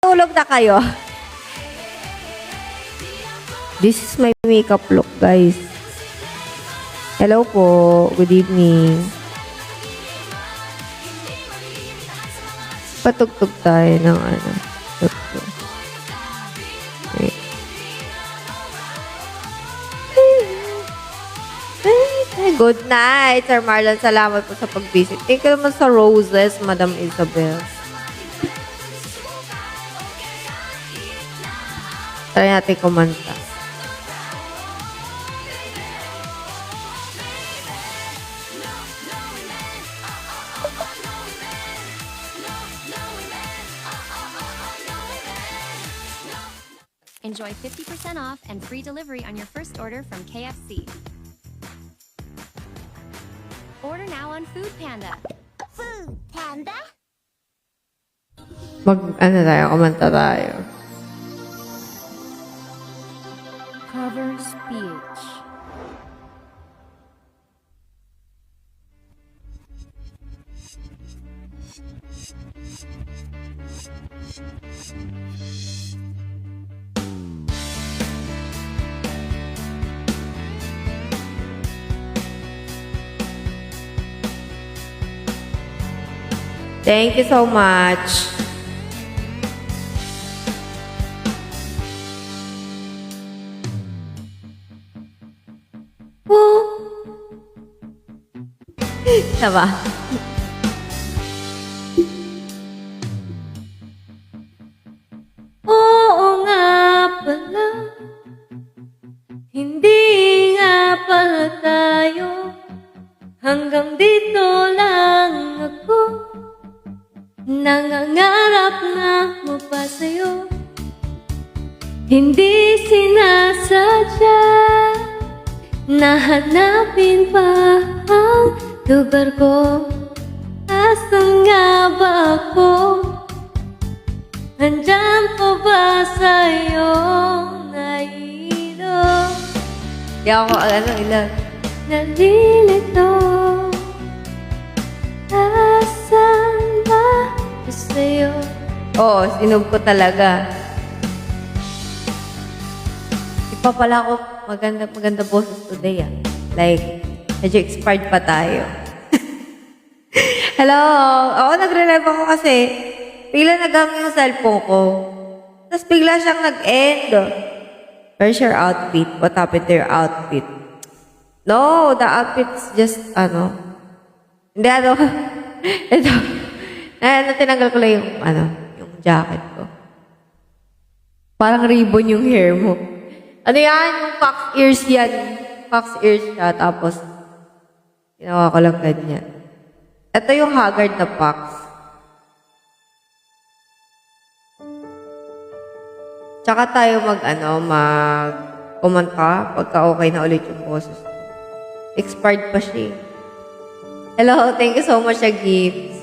Tulog na kayo. This is my makeup look, guys. Hello po. Good evening. Patugtog tayo ng ano. Tugtog. Wait. Good night, Sir Marlon. Salamat po sa pag-visit. Thank you naman sa roses, Madam Isabel. Try natin kumanta. Enjoy 50% off and free delivery on your first order from KFC. Order now on Food Panda. Food Panda? Ano tayo? Kumanta tayo. Cover speech. Thank you so much. Diba? Oo nga pala, hindi nga pala tayo, hanggang dito lang ako, nangangarap nga mo pa sa'yo, hindi sinasadya, nahanapin pa ang lugar ko. Asan nga ba ako? Andyan pa ba sa'yo nailo? Di ako ilan. Nalilito. Asan ba sa'yo? Oo, sinug ko talaga. Ipa pala ako maganda boses today ah. Like, medyo expired pa tayo. Hello! Oo, nagre-live ako kasi bigla nag-hang yung cellphone ko. Tapos bigla siyang nag-end. Where's your outfit? What happened to your outfit? No, the outfit's just, hindi, ito. Tinanggal ko lang yung jacket ko. Parang ribbon yung hair mo. Ano yan? Yung fox ears yan. Fox ears siya. Tapos, ginawa ko lang ganyan. Ito yung haggard na fox. Tsaka tayo kumanta pagka okay na ulit yung boses. Expired pa siya. Hello, thank you so much sa gifts.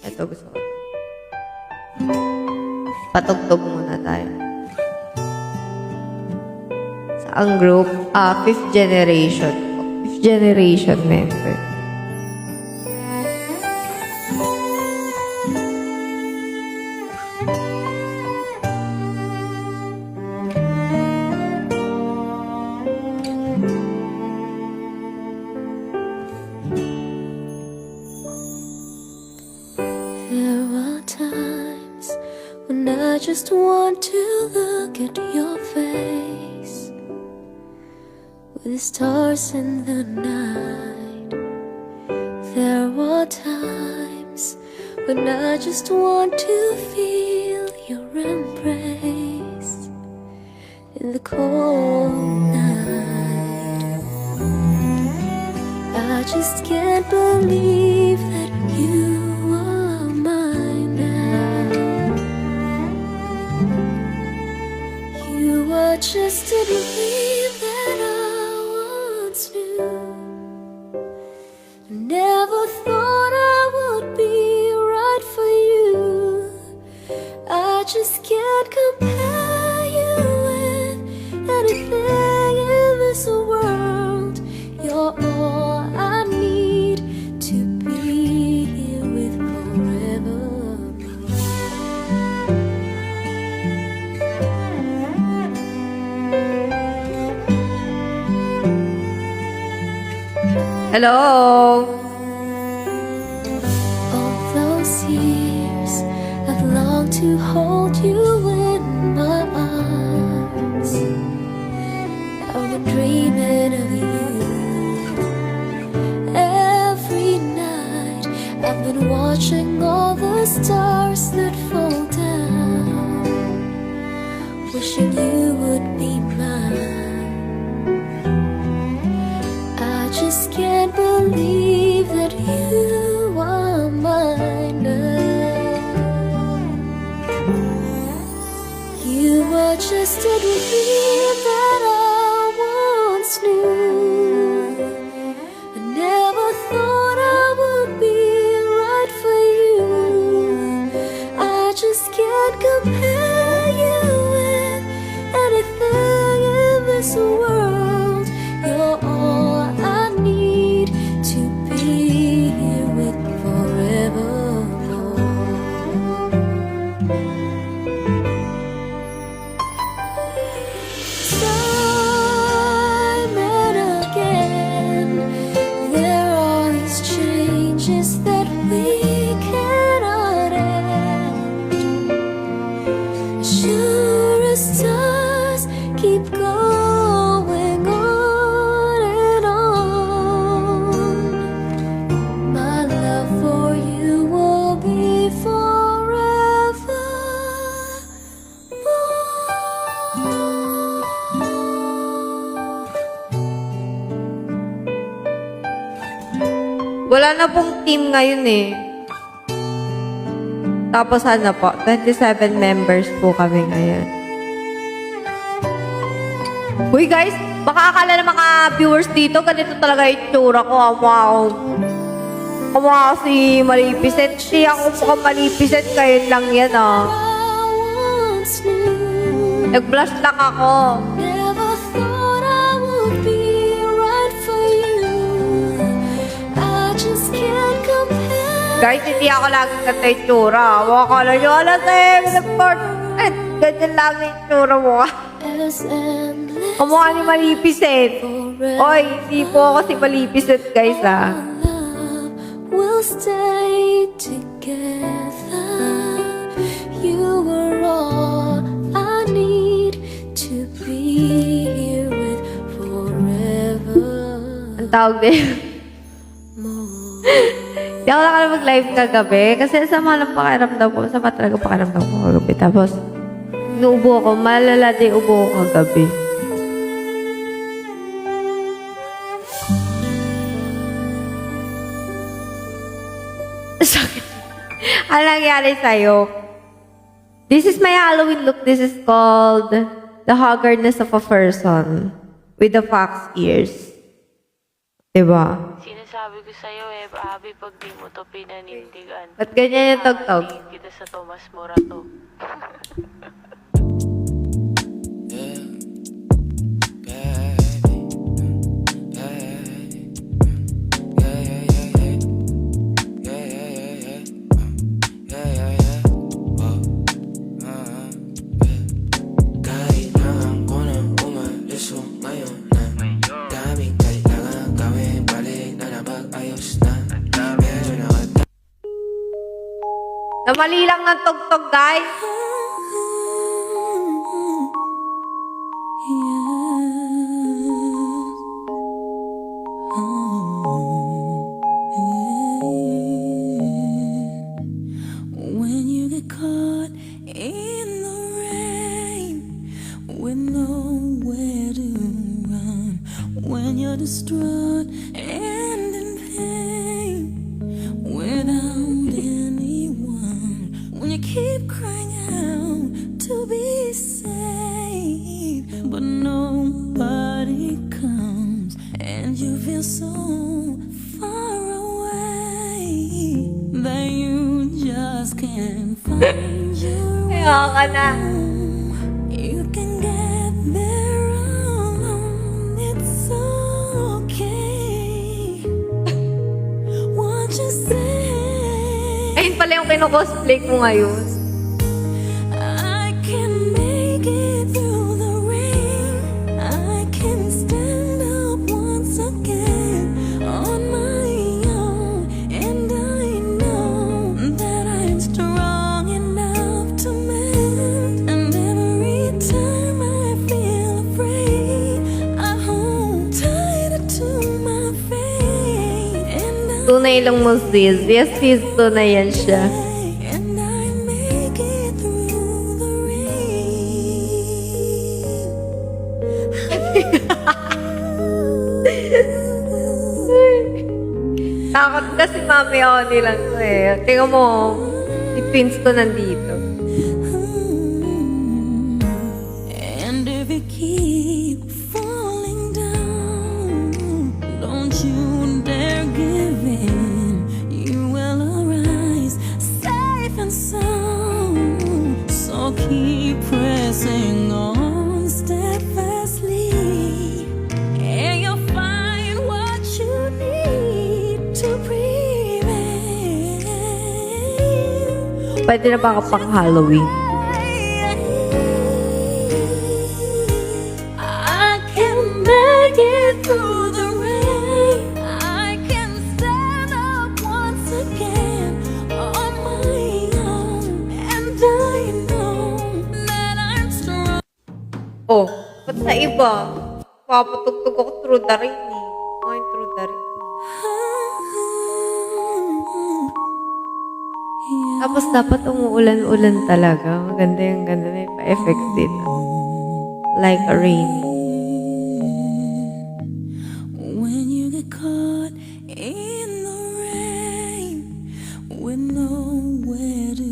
Ito gusto ko. Patugtog muna tayo. Ang group, 5th generation. 5th generation member. There are times when I just want to look at your face, with the stars in the night. There are times when I just want to feel your embrace in the cold night. I just can't believe that you are mine now. You are just a dream that I once knew. Never thought I would be right for you. I just can't compare you with anything in this world. You're all I need to be here with forever. Hello? All those years I've longed to hold you in my arms. I've been dreaming of you. Every night I've been watching all the stars that fall down, wishing you would be mine. I just can't believe that you are mine now. You are just a dream that I once knew. I never thought I would be right for you. I just can't compare you with anything in this world. You're all I need to be here with forevermore. Time and again, there are these changes that we cannot end. Sure as stars keep going on and on, my love for you will be forever. Wala na pong team ngayon eh. Tapos ano po, 27 members po kami ngayon. Uy guys, baka akala ng mga viewers dito, ganito talaga yung tsura ko. Kamukha ko si Maleficent. Siya ako mukhang Maleficent, kayo lang yan ah. I once knew. Nag-blush lang ako. Never thought I would be right for you. I just can't compare. Guys, hindi ako laging ganito yung tsura. Akala nyo, alas eh, ganyan lang yung tsura mo. As endless Kamukha ni Maleficent. Oy, hindi po ako si Maleficent, guys ah. love will stay together. You were all I need to be here with forever. Ang tawag din. Hindi ako nakala mag-live kagabi kasi sama ng pakiramdam ko. Sama talaga pakiramdam ko kagabi. Tapos, inuubo ako. Malala din ubo ko kagabi. Sakit. Ano nangyari sa'yo? This is my Halloween look. This is called the haggardness of a person with the fox ears. Diba? Sinasabi ko sa'yo Abby, pag di mo to pinanindigan. Ba't ganyan yung tugtog? Tingin kita sa Tomas Morato. Kailangan ko nang umalis ngayon na daming kailangan gawin, balik na lang mag-ayos na. Medyo nakatapos. Namali lang ng tugtog, guys. When you get caught in the rain with nowhere to run, when you're distraught and in pain without anyone, when you keep crying out to be saved, but nobody comes, and you feel so far away that you just can't find your way. Kaya ka na. You can get there alone, it's okay. What you say? Ayun pala yung kinocosplay ko ngayon. I can make it through the rain. I can stand up once again on apelido mo, sis. Yes, sis, to na yan siya. and I make it through the rain. Takot kasi Mami Oni lang to eh. Tingnan mo, si twins ko nandito. And if you keep falling down, don't you dare give in. You will arise safe and sound. So keep pressing on steadfastly, and you'll find what you need to prevail. Pwede na ba kapag Halloween? I can make it through the rain. I can stand up once again on my own, and I know that I'm strong. Oh, ba't sa iba? Papatugtog ako through the rain eh. Going through the rain. Tapos dapat umuulan-ulan talaga. Maganda yung ganda na yung pa-effects dito. Like a rain. When you get caught in the rain with nowhere to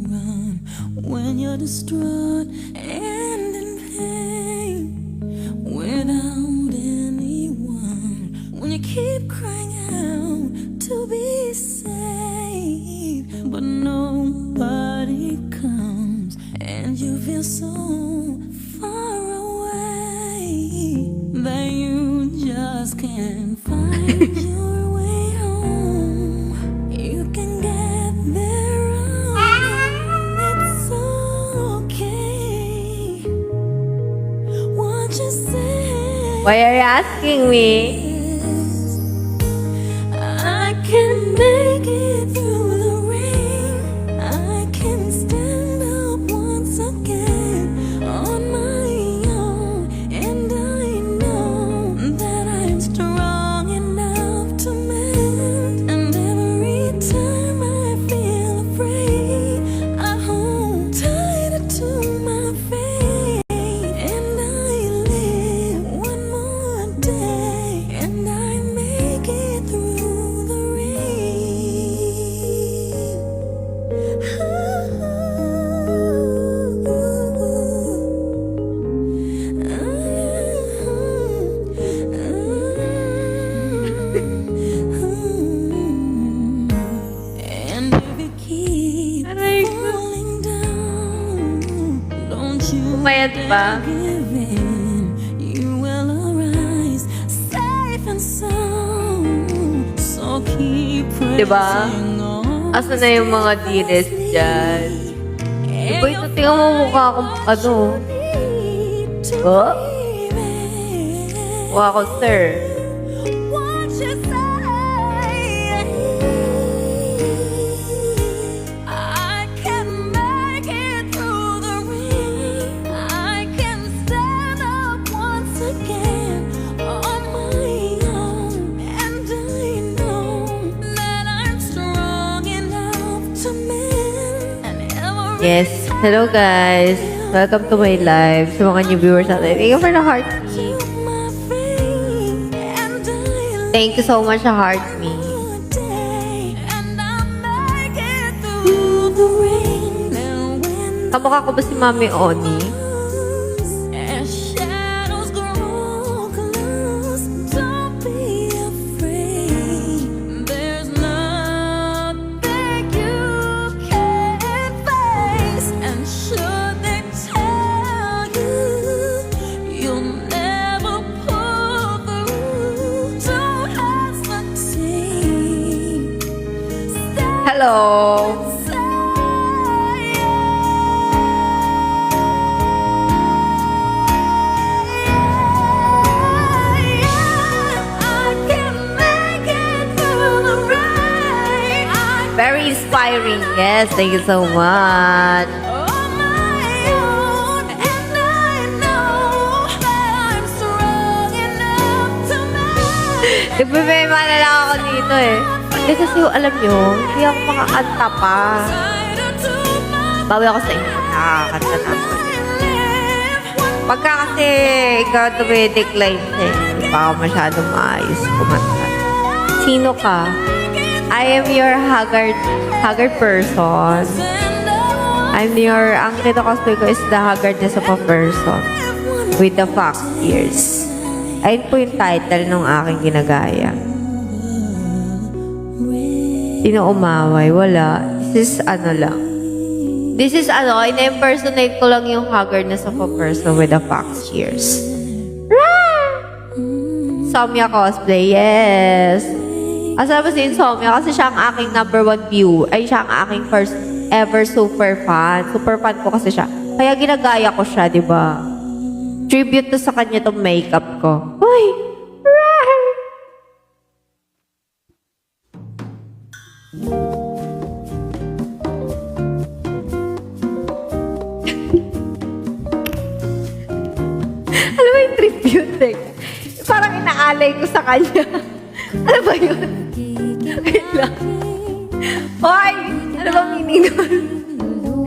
run, when you're distraught and in pain without anyone, when you keep crying out to be saved, but nobody comes, and you feel so far away that you just can't find your way home. You can get there alone. It's okay. What you say? Why are you asking me? I can make it through the rain. I can stand up once again on my own, and I know that I'm strong enough to mend. And every time I feel afraid, I hold tighter to my faith, and I live one more day, and I make it through the rain. And if you keep Aray ko. falling down, don't you Umayat ba? give in. You will arise safe and sound. So keep Diba? pressing on. Asa na yung mga dines dyan? Diba ito, tingnan mo mukha akong ano? Oh? Mukha ako, sir. What you say? I can make it through the rain. I can stand up once again on my own, and I know that I'm strong enough to mend. And every Yes. Hello, guys. Welcome to my live. Sa mga new viewers natin. Thank you for the heart me. my faith, and I Thank you so much sa heart me. day, and I make it through the rain. And when Kamukha ko ba si Mami Oni? as shadows grow close, don't be afraid. There's nothing you can't face, and should they tell you you'll never pull through, don't hesitate. Hello. Very inspiring. Yes, thank you so much. Nagpipema na lang ako dito eh. Hindi kasi alam nyo, hindi ako makakanta pa. Bawi ako sa inyo, nakakanta na ako. Pagka kasi ikaw decline eh, baka masyadong maayos kumanta. Sino ka? I am your haggard person. Ang kinocosplay ko is the haggardness of a person with the fox ears. Ayun po yung title ng aking ginagaya. Sino umaway? Wala. This is ina-impersonate ko lang yung haggardness of a person with the fox ears. Insomnia cosplay, yes. Asa ba si Insomnia? Kasi siya ang aking number 1 view. Ay, siya ang aking first ever super fan. Super fan ko kasi siya. Kaya ginagaya ko siya, di ba? Tribute to sa kanya tong makeup ko. Uy! Alam mo yung tribute eh? Parang inaalay ko sa kanya. Ano ba yun? Wait lang. Hoy! Ano ba meaning nun?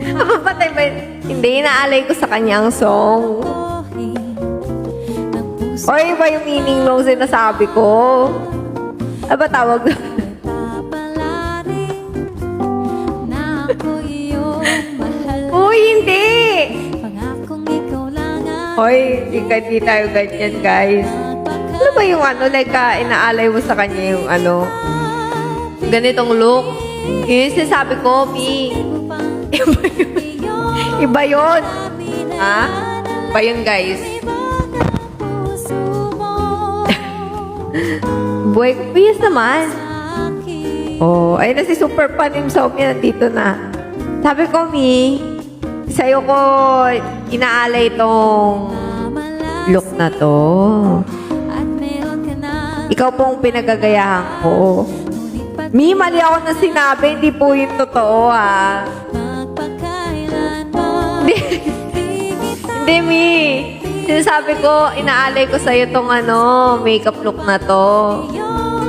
Mapapatay ba yun? Hindi, inaalay ko sa kanya ang song. Hoy, ba yung meaning nung sinasabi ko? Ano ba tawag na? Uy, hindi! Hoy, hindi tayo ganyan, guys. Ano ba yung like, inaalay mo sa kanya yung ganitong look? Yung sinasabi ko, Mi. Iba yun. Ha? Iba yun, guys. Boy, yes naman. Oh, ayun na si Super Pan Insomnia, nandito na. Sabi ko, Mi, sa'yo ko inaalay itong look na to. Ikaw pong pinagagayahan ko. Mi, mali ako na sinabi. Hindi po yung totoo, ha? Hindi, Mi. Sinasabi ko, inaalay ko sa'yo tong makeup look na to.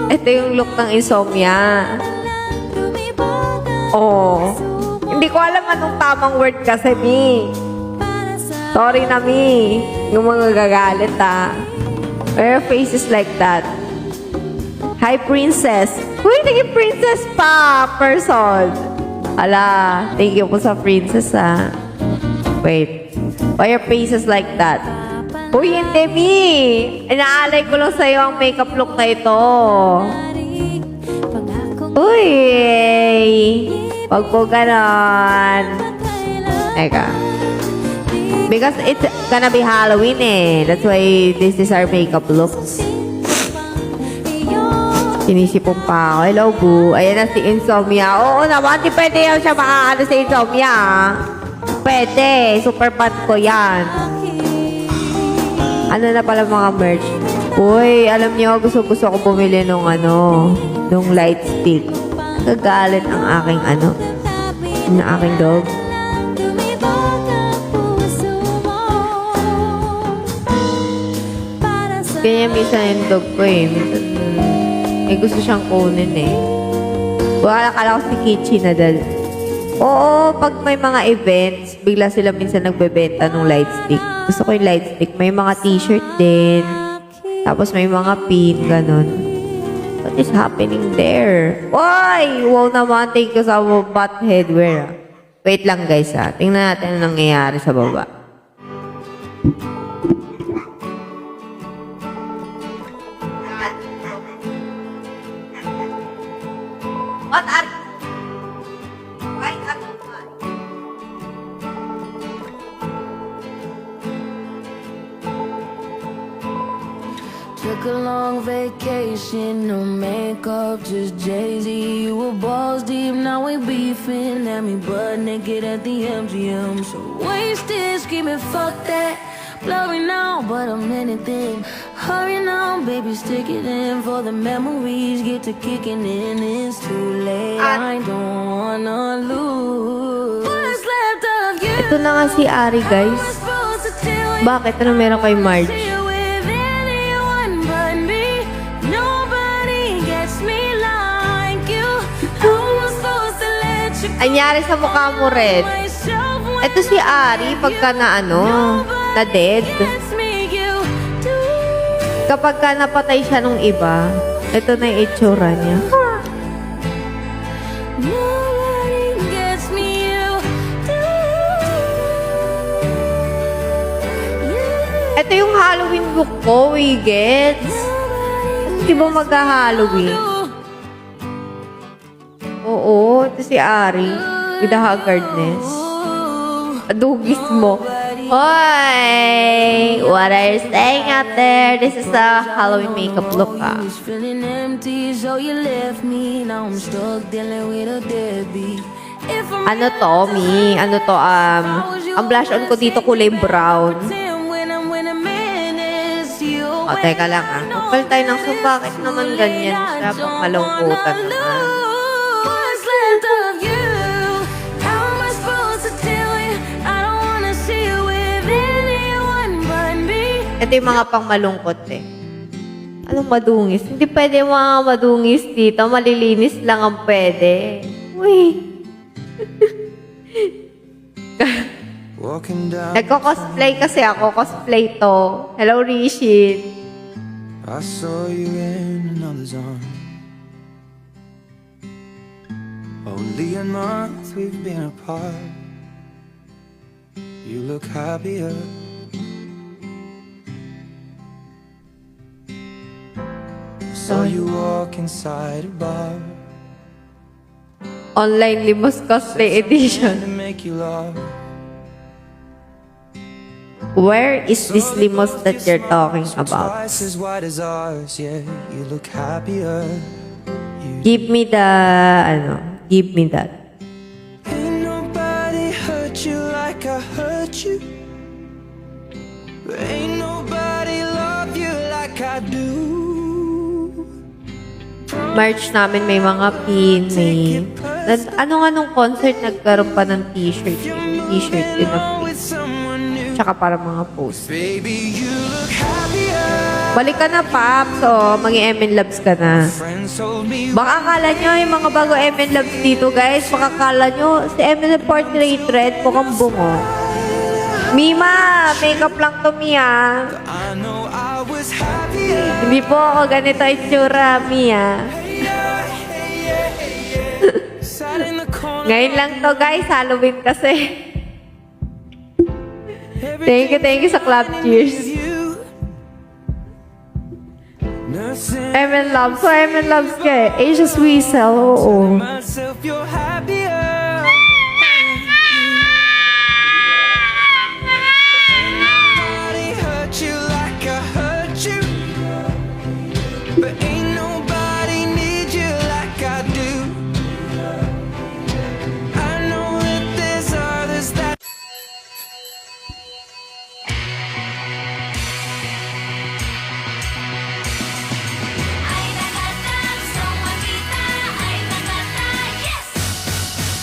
Ito yung look ng Insomnia. Oh. Hindi ko alam anong tamang word kasi, Mi. Sorry na, Mi. Yung mga gagalit, ha. Where faces like that. Hi, princess. Uy, naging princess pa, person. Ala, thank you po sa princess, ha. Wait. Why are faces like that? Uy, hindi, Mi. Inaalay ko lang sa'yo ang makeup look na ito. Uy. Wag po ganon. Teka. Because it's gonna be Halloween eh. That's why this is our makeup looks. Sinisipon pa ako. Hello, boo. Ayan na si Insomnia. Oo naman, di pwede yan siya makaano sa Insomnia. Pwede. Super fan ko yan. Ano na pala mga merch? Uy, alam niyo, gusto ko bumili nung nung light stick. Gagalit ang aking ng aking dog. Kaya minsan yung dog ko eh. Minsan, gusto siyang kunin eh. Akala ko si Kichi na dal. Oo, pag may mga events, bigla sila minsan nagbebenta ng light stick. Gusto ko yung light stick. May mga t-shirt din. Tapos may mga pin, ganun. What is happening there? Why? Wow naman, thank you sa butt headwear. Wait lang guys ha. Tingnan natin ang nangyayari sa baba. What are you? Why are you? Took a long vacation, no makeup, just Jay-Z. You were balls deep, now we beefing. At me butt naked at the MGM. So wasted, screaming, fuck that. Blurry now, but I'm anything. Hurry now, baby, stick it in. For the memories get to kicking in. It's too late, I don't wanna lose. What's left of you? Ito na nga si Ari guys. Bakit? Ano meron kay Marge? Nobody gets me like you Anyari sa mukha mo, Red. Ito si Ari, pagka na na dead. Kapag ka napatay siya nung iba, ito na yung itsura niya. Nobody gets me, you do. Ito yung Halloween book ko, Wiggets. Di ba mag-Halloween? Oo, ito si Ari. With the haggardness. Adugis mo. Hoy! What are you saying out there? This is a Halloween makeup look, ah. Was feeling empty, so you left me. Now I'm stuck dealing with a deadbeat. If I'm Ano to, Mi? Ano to, ang blush on ko dito kulay brown. when I'm when a man is you. O, teka lang, ah. Kapal tayo ng so, bakit naman ganyan siya? Pang malungkutan naman. What's left of you? How am I supposed to tell you? I don't wanna see you with anyone but me. Ito yung mga pang malungkot, eh. Anong madungis? Hindi pwede yung mga madungis dito. Malilinis lang ang pwede. Uy. Walking down, Nagko-cosplay kasi ako. Cosplay to. Hello, Rishit. I saw you in another's arms. Only a month we've been apart. You look happier. Saw you walk inside a bar. Online Limos Cosplay Edition. To make you laugh. Where is this Limos that you're talking about? Twice as wide as ours, yeah. You look happier. You Give me the, give me that. Ain't nobody hurt you like I hurt you. Ain't nobody love you like I do. March namin may mga pin, may... Ano nga nung concert nagkaroon pa ng t-shirt? T-shirt din na free. With someone new, Tsaka para mga post. baby, you look happier. Balik ka na, Paps. O, mag-MN Labs ka na. Friends told me Baka akala nyo yung mga bago MN Labs dito, guys. Baka akala nyo, si MN Portrait Red mukhang bungo. Mima, makeup lang to, Mia. I know I was happier. Hindi po ako ganito itsura, Mia. Sat in the corner. Ngayon lang to, guys. Halloween kasi. Thank you sa club cheers. You. Nursing MN Loves. So, MN Loves ka eh. Asia Sweezel, oo. myself, you're happier. Nobody hurt you like I hurt you. But ain't nobody need you like I do. I know that there's others that Ay nagata, gusto makita. Ay nagata, yes.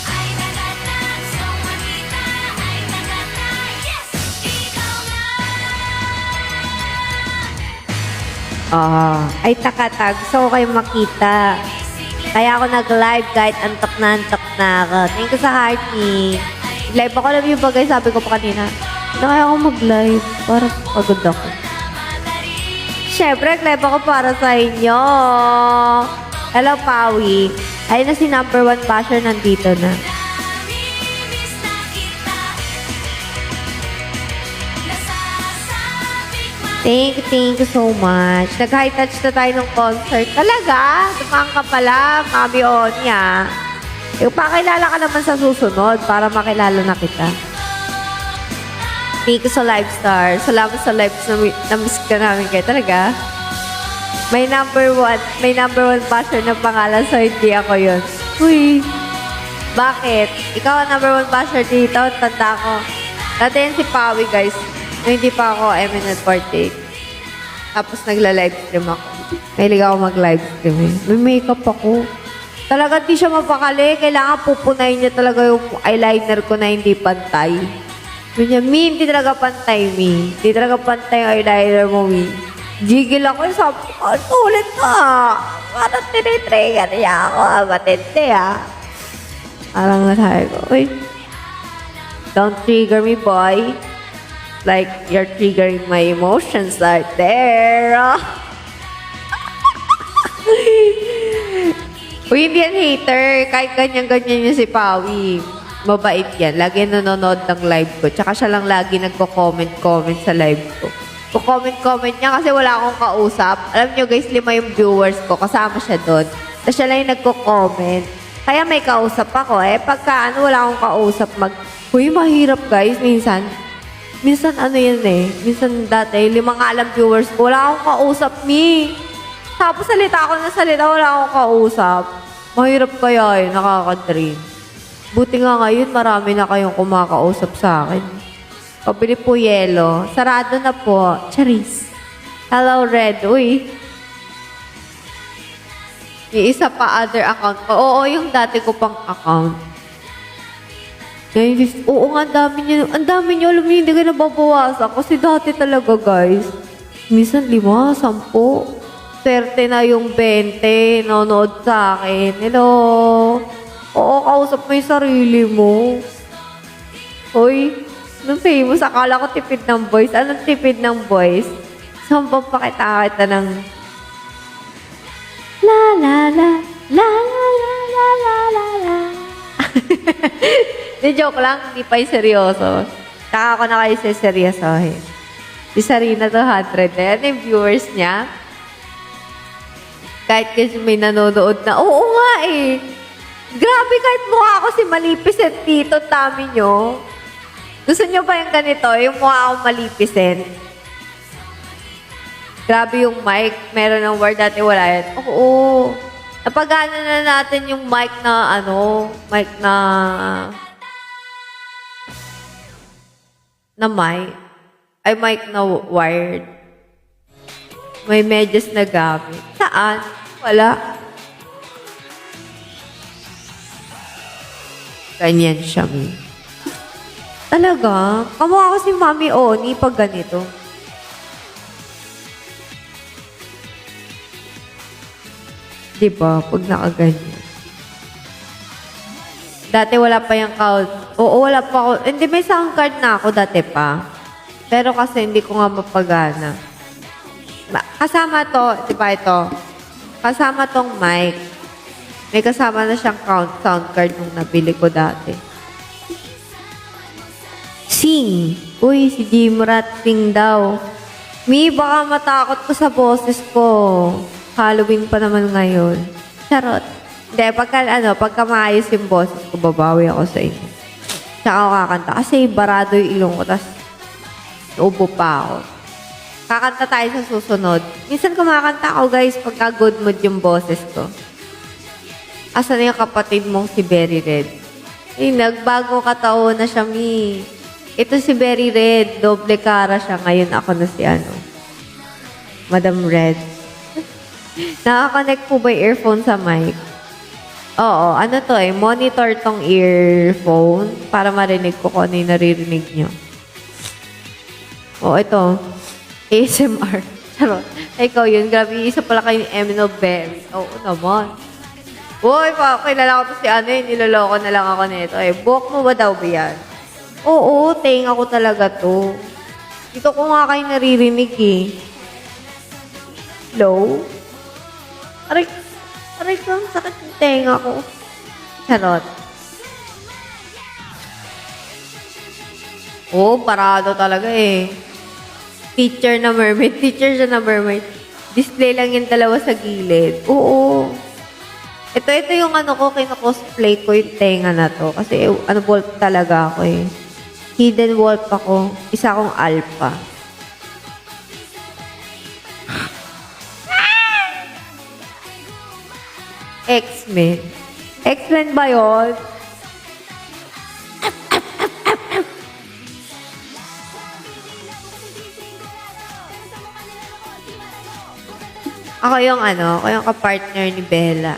Ay nagata, gusto makita. Ay nagata, yes. Ikaw nga. Ay takatag. Gusto ko kayo makita. Kaya ako nag-live kahit antok na ako. Thank you sa hearty. Live ako, alam niyo ba guys, sabi ko pa kanina, na kaya ako mag-live para pagod ako. Siyempre, live ako para sa inyo. Hello, Pawi. Ayun na si number 1 basher nandito na. Namimiss na kita. Nasasabik man. Thank you so much. Nag-high touch na tayo ng concert. Talaga? Tumang ka pala, Mami Onya. Pakilala ka naman sa susunod para makilala na kita. Thank you sa Live Star. Salamat sa lives na miss ka namin kayo. Talaga? May number 1 basher na pangalan so hindi ako yun. Uy. Bakit? Ikaw ang number 1 basher dito. Tanda ko. Dati yan si Pawi, guys. Nung hindi pa ako eminent party. Tapos nagla-live stream ako. Mahilig ako mag-live stream eh. May makeup ako. Talaga di siya mapakali. Kailangan pupunayin niya talaga yung eyeliner ko na hindi pantay. Ganyan, Mi, hindi talaga pantay, Mi. Hindi talaga pantay yung eyeliner mo, Mi. Jigil ako. Sabi ko, sulit ka. Parang tinitrigger niya ako. Matindi, ha. Parang nasabi ko, uy, don't trigger me, boy. Like, you're triggering my emotions right there. Uy, hindi yan hater. Kahit ganyan-ganyan yung si Pawi. Mabait yan. Lagi nanonood ng live ko. Tsaka siya lang lagi nagko-comment sa live ko. Comment niya kasi wala akong kausap. Alam nyo guys, 5 yung viewers ko. Kasama siya doon. Tapos siya lang yung nagko-comment. Kaya may kausap ako eh. Pagka wala akong kausap, Uy, mahirap guys, minsan. Minsan ano yan eh. Minsan dati, 5 nga alam viewers ko. Wala akong kausap, me. Tapos salita ako na salita, wala akong kausap. Mahirap kaya eh, nakaka-drain. Buti nga ngayon, marami na kayong kumakausap sa akin. Pabili po yelo. Sarado na po. Charis. Hello, Red. Uy. Yung isa pa other account ko. Oo, yung dati ko pang account. Ngayon, oo nga, ang dami niyo. Alam niyo, hindi ka nababawasan. Kasi dati talaga, guys. Minsan 5, 10. Swerte na yung 20. Nanonood sa akin. Hello. Oo, kausap mo yung sarili mo. Uy. Nung famous, akala ko tipid ng voice. Anong tipid ng voice? Saan pa pakita ng la la la la la la la la la la. Di joke lang, hindi pa yung seryoso. Taka ko na kayo seryosohin. Si Sarina 200 na yan, yung viewers niya. Kahit kasi may nanonood na, oo nga eh. Grabe, kahit mukha ko si Malipiset dito, tami nyo. Gusto nyo ba yung ganito? Yung mukha akong malipisin? Grabe yung mic. Meron ng word dati wala yan. Oo. Napagana na natin yung mic na mic na mic. Ay, mic na wired. May medyas na gamit. Saan? Wala. Ganyan siya, mi. Talaga? Kamukha ko si Mami Oni pag ganito. Diba? Pag nakaganyan. Dati wala pa yung count. Oo, wala pa ako. Hindi, may sound card na ako dati pa. Pero kasi hindi ko nga mapagana. Kasama to, diba ito? Kasama tong mic. May kasama na siyang sound card nung nabili ko dati. Sing. Uy, si Jimrat sing daw. Mi, baka matakot ko sa boses ko. Halloween pa naman ngayon. Charot. Hindi, pagka maayos yung boses ko, babawi ako sa inyo. Tsaka ako kakanta. Kasi barado yung ilong ko, tas naubo pa ako. Kakanta tayo sa susunod. Minsan kumakanta ako, guys, pagka good mood yung boses ko. Asan na yung kapatid mong si Berry Red? Nagbago kataon na siya, mi. Ito si Berry Red. Doble cara siya. Ngayon ako na si Madam Red. Nakakonect po ba yung earphone sa mic? Oo. Ano to eh? Monitor tong earphone para marinig ko kung ano yung naririnig nyo. Oo, ito. ASMR. Charot. Ikaw yun. Grabe, isa pala kayo ni Emino Berry. Oo naman. Uy, kilala ko to si niloloko na lang ako nito. Buhok mo ba daw ba yan? Oo, tenga ko talaga to. Dito ko nga kayo naririnig eh. Hello? Aray ko, sakit yung tenga ko. Charot. Oo, parado talaga eh. Teacher na mermaid. Teacher siya na mermaid. Display lang yung dalawa sa gilid. Oo. Ito yung kino-cosplay ko yung tenga na to. Kasi wolf talaga ako eh. Hidden wolf ako. Isa akong alpha. X-Men. X-Men ba yun? Ako yung kapartner ni Bella.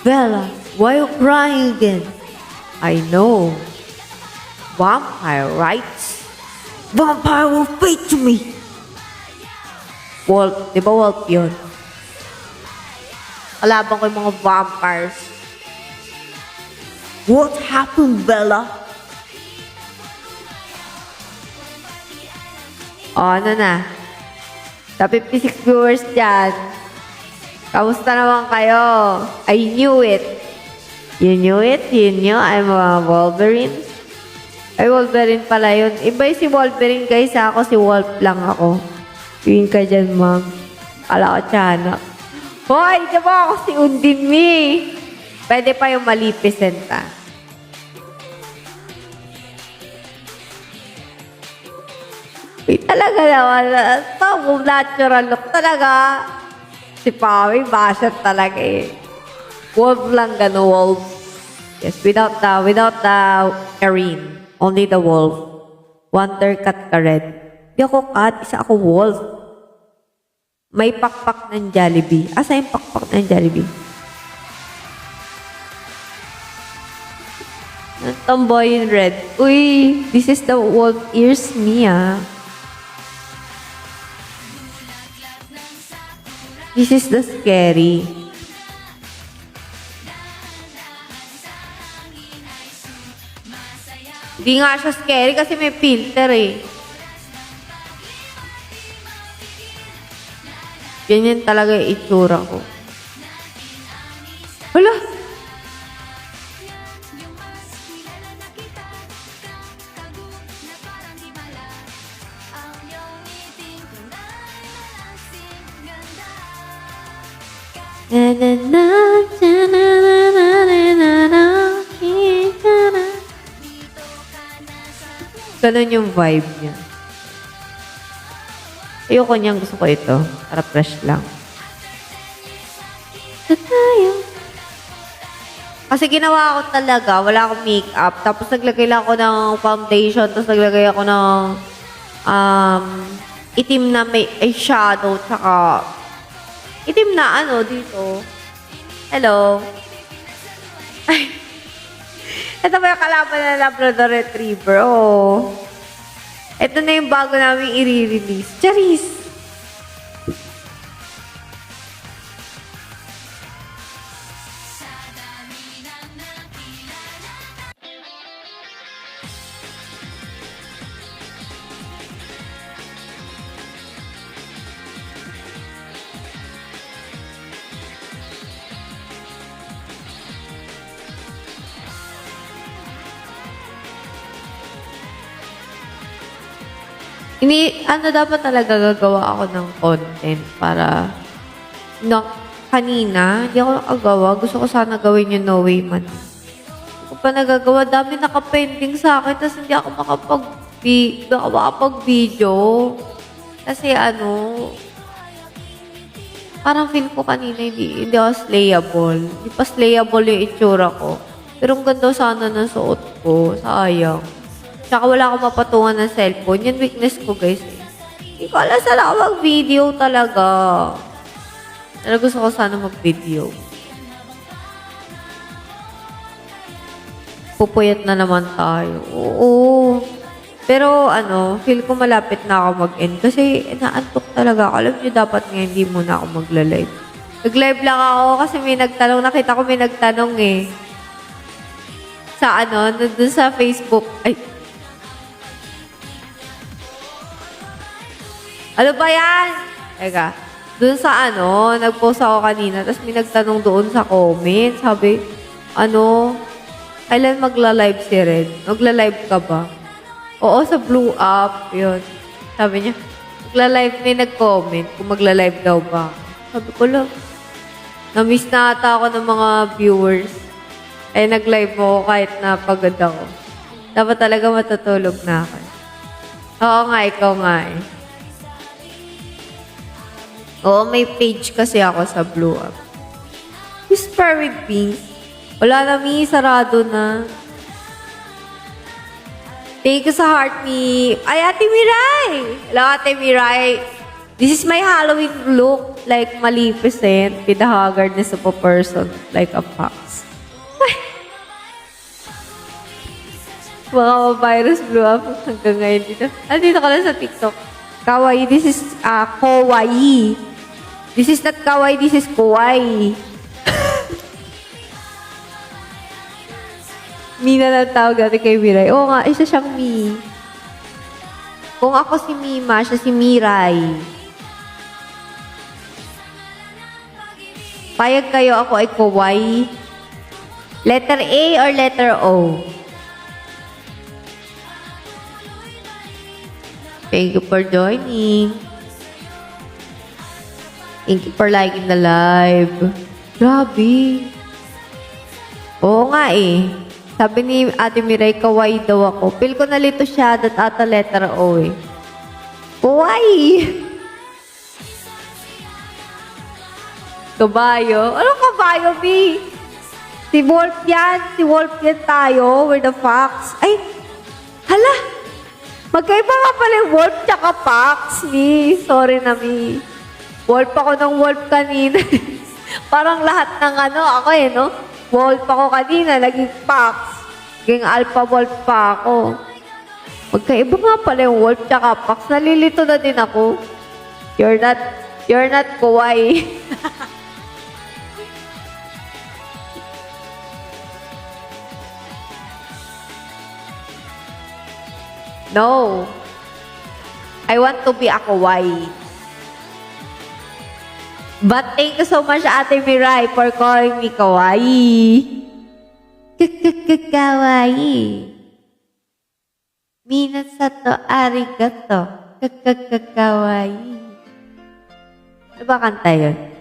Bella, why you crying again? I know. Vampire, right? Vampire will fade to me. Wolf, di ba wolf yun? Kalaban ko yung mga vampires. What happened, Bella? Ano na? Sa 56 viewers dyan. Kamusta naman kayo? I knew it. You knew it? You knew I'm a Wolverine? Ay, Wolverine pala yun. Iba si Wolverine, guys. Ako si Wolf lang ako. Yun ka dyan, ma'am. Kala ko tiyanak. Hoy, di ba ako si Undin Mi? Pwede pa yung Maleficent, ah. Uy, talaga naman. Natural look talaga. Si Pawi, basher talaga eh. Wolf lang, gano, wolf. Yes, without the Erin. Only the wolf. Wonder cat ka red. Di ako cat, isa ako wolf. May pakpak ng Jollibee. Asa yung pakpak ng Jollibee? Ang tomboy in red. Uy, this is the wolf ears me, ah. This is the scary. Hindi nga siya scary kasi may filter eh. Ganyan talaga yung itsura ko. Hala! Na na na na na na na na na. Ganun yung vibe niya. Ayoko niyang, gusto ko ito. Para fresh lang. Kasi ginawa ko talaga, wala akong makeup. Tapos naglagay lang ako ng foundation. Tapos naglagay ako ng itim na may eyeshadow. Tsaka itim na ano dito. Hello. Ay. Ito ba yung kalaban na Labrador Retriever? Oh. Ito na yung bago namin i-release. Charis! Dapat talaga gagawa ako ng content para kanina, hindi ako nakagawa. Gusto ko sana gawin yung No Way Man. Hindi ko pa nagagawa. Dami nakapending sa akin tapos hindi ako makapag-video. Kasi parang feel ko kanina hindi ako slayable. Hindi pa slayable yung itsura ko. Pero ang ganda sana ng suot ko. Sayang. Tsaka wala akong mapatungan ng cellphone. Yan weakness ko, guys. Hindi ko alam saan ako mag-video talaga. Pero gusto ko sana mag-video. Pupuyat na naman tayo. Oo. Pero feel ko malapit na ako mag-end. Kasi naantok talaga ako. Alam niyo, dapat nga hindi muna ako magla-live. Nag-live lang ako kasi may nagtanong. Nakita ko may nagtanong eh. Sa nandun sa Facebook. Ay, ano ba yan? Teka. Doon sa nag-post ako kanina, tapos may nagtanong doon sa comment. Sabi, kailan magla-live si Red? Magla-live ka ba? Oo, sa Blue Up. Yun. Sabi niya, magla-live, may nag-comment kung magla-live daw ba. Sabi ko lang, na-miss na ata ako ng mga viewers. Eh, nag-live mo kahit na pagod ako. Dapat talaga matutulog na ako. Oo nga, ikaw nga eh. Oo, may page kasi ako sa Blue Up. Whisper with Pink. Wala na, Mi. Sarado na. Thank you sa heart, Mi. Ay, Ate Miray! Hello, Ate Miray. This is my Halloween look. Like Maleficent with the haggardness of a person. Like a fox. Mga virus Blue Up hanggang ngayon dito. Dito ka lang sa TikTok. Kawaii. This is kawaii. This is not kawaii, this is kawaii. Mina na tawag natin kay Miray. Oo nga, isa siyang Mi. Kung ako si Mima, siya si Miray. Payag kayo, ako ay Kawai. Letter A or letter O? Thank you for joining. Thank you for liking the live. Grabe. Oo nga eh. Sabi ni Ate Miray, Kawai daw ako. Feel ko nalito siya, that ata letter O eh. Kawai! Kabayo? Anong kabayo, B? Si Wolf yan. Si Wolf yan tayo. We're the fox. Ay! Hala! Magkaiba nga pala yung wolf tsaka fox, Mi. Sorry na, Mi. Wolf ako ng wolf kanina. Parang lahat ng ako eh, no? Wolf ako kanina, naging fox. Naging alpha wolf pa ako. Magkaiba nga pala yung wolf tsaka fox. Nalilito na din ako. You're not Kawai. No. I want to be a Kawai. But thank you so much, Ate Mirai, for calling me Kawaii. Kawaii. Minasato arigato. Kawaii. Ano ba kanta yun?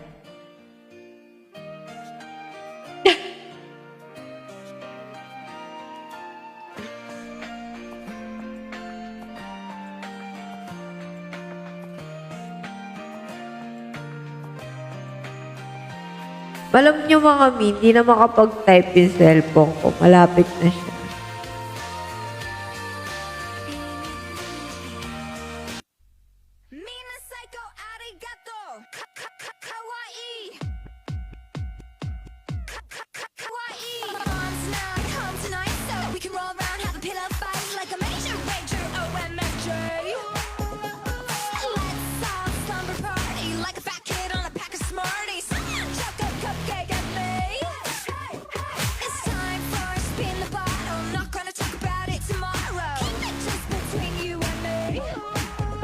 Alam niyo mga Mi, hindi na makapag-type yung cellphone ko. Malapit na siya. Mina psycho arigato. Kawaii. Kawaii. Moms now come tonight so we can roll around, have a pillow fight like a major rager. OMFJ. Let's all slumber party like a fat kid on a pack of Smarties. Chuck a cupcake at me. It's time for a spin the bottle. Not gonna talk about it tomorrow. Keep it just between you and me.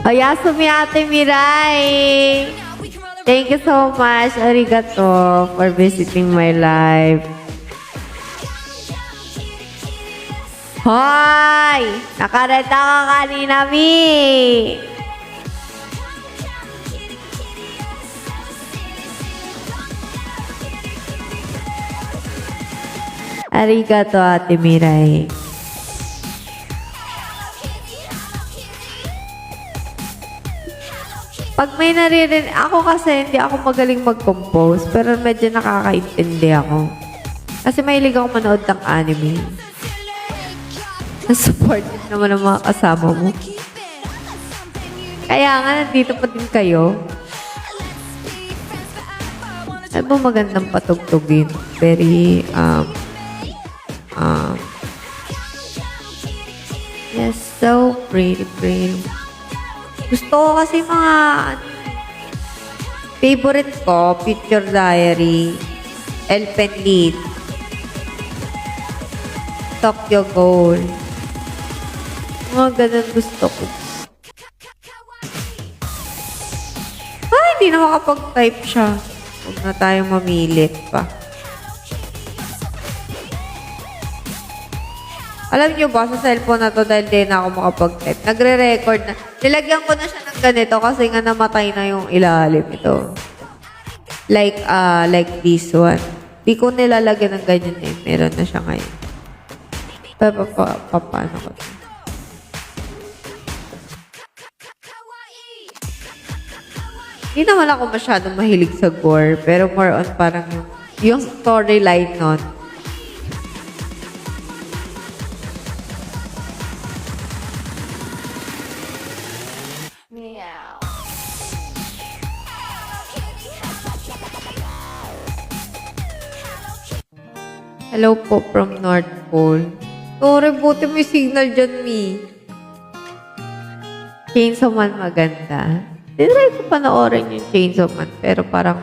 Oyasumi Ate Mirai! Now we can roll around. Thank you so much, arigato, for visiting my live. Hoy! Nakarenta ka kanina, Mi! Arigato, Ate Mirai. Pag may naririnig, ako kasi hindi ako magaling mag-compose, pero medyo nakakaintindi ako. Kasi mahilig ako manood ng anime. Supportive naman ang mga kasama mo. Kaya nga, nandito pa din kayo. Ano ba magandang patugtugin? Very, yes, so pretty, pretty. Gusto ko kasi mga favorite ko, Picture Diary, Elfen Lied, Tokyo Ghoul. Mga ganun gusto ko. Ay, hindi na makapag-type siya. Huwag na tayong mamilit pa. Alam niyo ba, sa cellphone na to, dahil di na ako makapag-type, nagre-record na. Nilagyan ko na siya ng ganito kasi nga namatay na yung ilalim ito. Like this one. Di ko nilalagyan ng ganyan eh. Meron na siya ngayon. Paano ko ito? Hindi naman ako masyadong mahilig sa gore, pero more on parang yung storyline nun. Hello po from North Pole. Sorry, buti may signal dyan, Mi. Chainsaw Man maganda. Tinry ko panoorin yung Chainsaw Man, pero parang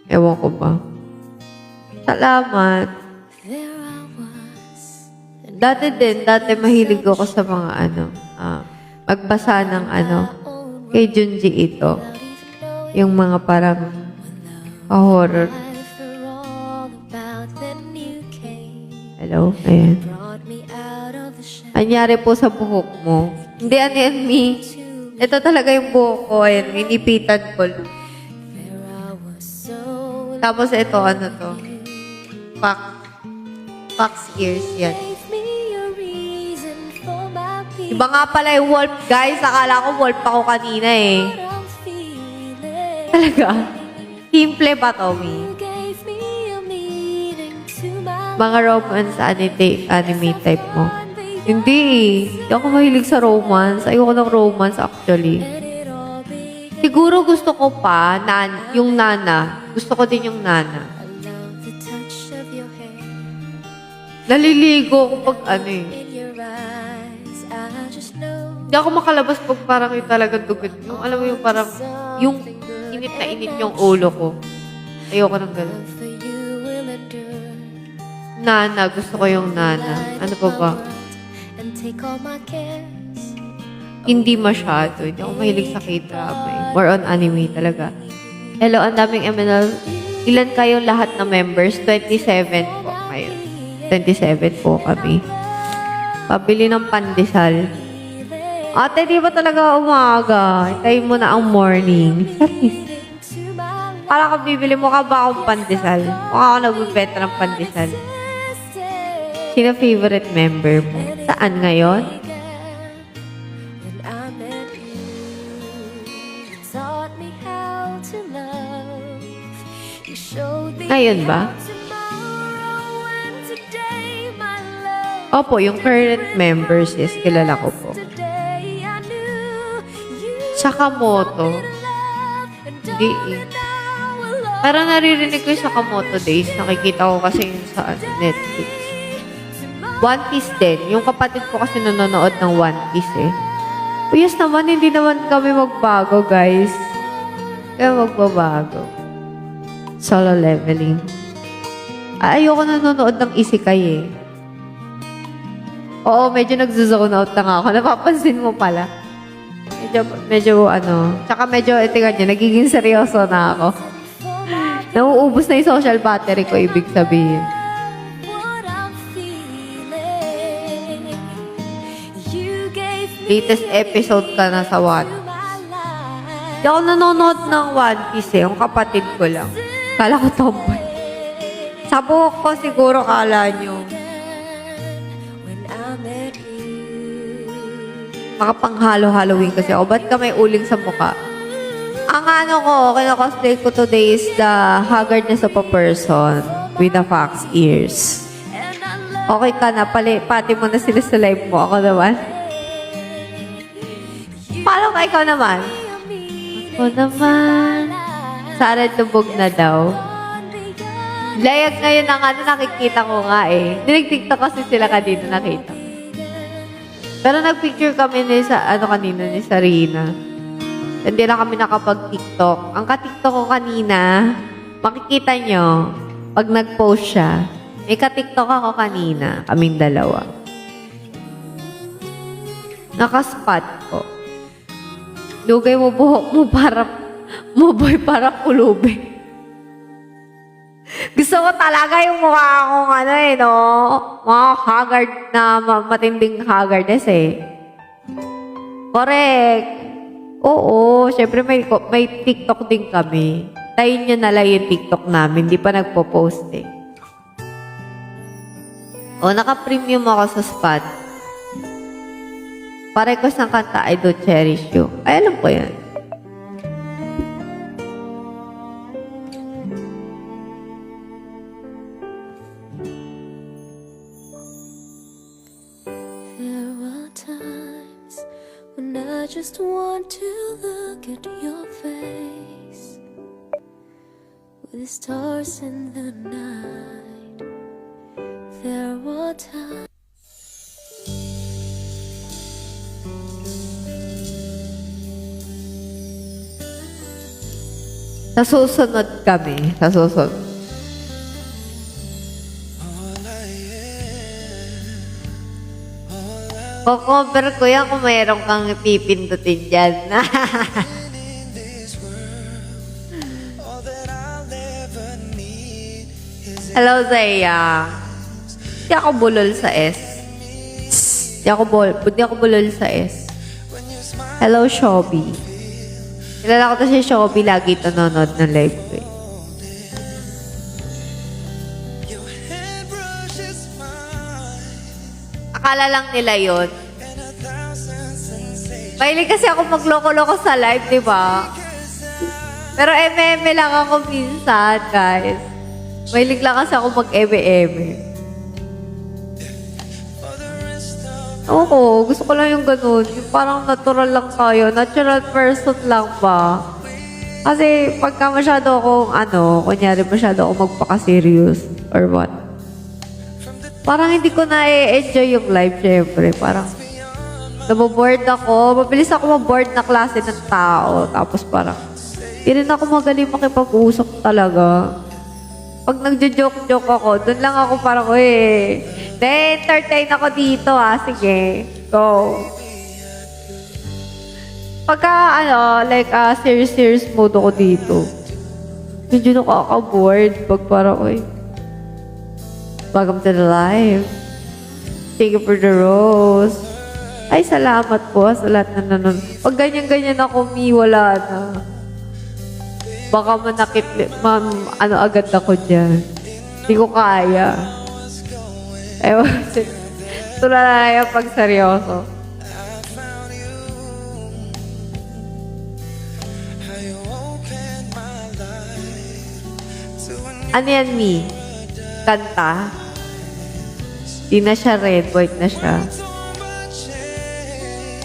ewan ko ba. Salamat. There I was. Dati mahilig ako sa mga magbasa ng kay Junji Ito. Yung mga parang horror. I forgot about then you came. Hello? Ayan. Brought me out of the shadows. Anyari po sa buhok mo. Hindi, ano yan, Mi? Ito talaga yung buhok ko. Ayan, inipitan ko. There I was so Tapos ito, ano to? Fox ears yan. gave me a reason for my peace. Iba nga pala yung wolf, guys. Akala ko wolf ako kanina eh. What I'm feeling. Talaga? Simple ba to, Mi? You gave me a meaning to my Mga romance anime type mo. Hindi eh. Hindi ako mahilig sa romance. Ayoko ng romance actually. let it all be. Siguro gusto ko pa, yung nana. Gusto ko din yung nana. I love the touch of your hair Naliligo ko pag in your eyes. I just know. Hindi ako makalabas pag parang yung talagang dugot. Yung alam mo yung parang, yung init na init yung ulo ko. Ayoko ng ganun. Love for you will endure. Nana, gusto ko yung nana. Ano pa ba? And take all my cares. Hindi masyado. Hindi ako mahilig sa K-drama eh. More on anime talaga. Hello, ang daming MNL. Ilan kayo lahat na members? 27 po kayo. 27 po kami. Pabili ng pandesal. Ate, di ba talaga umaga? Hintayin mo na ang morning. Para ka bibili mo ka ba akong pandesal? Mukha ako nagbibenta ng pandesal. Sino favorite member mo? Saan ngayon? When I met you, you taught me how to love. You showed me Ngayon ba? tomorrow and today, my love. Opo, yung current members, yes, kilala ko po. Today I knew you Sakamoto. love and Hindi eh. Parang naririnig ko yung Sakamoto Days. Nakikita ko kasi yung sa Netflix. One Piece din. Yung kapatid ko kasi nanonood ng One Piece eh. Yes naman, hindi naman kami magbago, guys. Kaya magbabago. Solo leveling. Ayoko nanonood ng isekai eh. Oo, medyo nagzo-zone out na nga ako. Napapansin mo pala. Medyo Tsaka medyo, tingnan niyo, nagiging seryoso na ako. Nauubos na yung social battery ko, ibig sabihin. what I'm feeling. You gave me Latest episode ka na sa One. my life. Hindi ako nanonood ng One Piece eh. Yung kapatid ko lang. Kala ko tomboy. Sa buhok ko siguro kala nyo. When I met you. Makapanghalo-Halloween kasi ako. Ba't ka may uling sa mukha? Ang kinakosplay ko today is the haggardness of a person with the fox ears. And I love Okay ka na, pati mo na sila sa live mo. Ako naman. Paano ka ikaw naman? me. Ako naman. Sara tubog na daw. Layag ngayon ang nakikita ko nga eh. Nilig-tiktok kasi sila kanina nakita. Pero nagpicture kami kanina ni Sarina. Hindi na kami nakapag-tiktok. Ang ka-tiktok ko kanina, makikita nyo, pag nag-post siya, may ka-tiktok ako kanina, kaming dalawa. Nakaspot ko. Lugay mo buhok mo para para pulubi. Gusto ko talaga yung mukha akong mga haggard na matinding haggardness eh. Correct. Oo, syempre may TikTok din kami. Tayin nyo na lang yung TikTok namin. Di pa nagpo-post eh. O, naka-premium ako sa spot. Parekas ng kanta, I Do Cherish You. Ay, alam ko yan. There are times when I just want to look at your face with the stars in the night. There are times. Sa susunod kami. Sa susunod. All I Kukover ko yan kung mayroon kang pipindutin dyan. Hello, Zaya. Hindi ako bulol sa S. Hindi ako bulol sa S. Hello, Shobi. Kilala ko to si Shobi. Lagi ito nanonood ng live ko. Akala lang nila yon. Mahilig kasi ako magloko-loko sa live, di ba? Pero eme lang ako minsan, guys. Mahilig lang kasi ako mag-eme. Oo, gusto ko lang yung ganun. Yung parang natural lang tayo. Natural person lang ba? Kasi pagka masyado akong kunyari masyado akong magpaka-serious or what. Parang hindi ko na-enjoy yung life, syempre. Parang naboboard ako. Mabilis ako maboard na klase ng tao. Tapos parang, hindi rin ako magaling makipag-usap talaga. Pag nagjo-joke-joke ako, doon lang ako parang, na-entertain ako dito, sige. Go. Pagka, serious mode ako dito. Medyo nakaka-board. Pag parang, welcome to the live. Thank you for the rose. Ay, salamat po sa lahat na nanonood. Pag ganyan-ganyan ako, wala na. Baka manakit, agad ako dyan. Hindi ko kaya. Ewan, ito na yung pag seryoso. Ano yan, Mi? Kanta? Di na siya red, white na siya.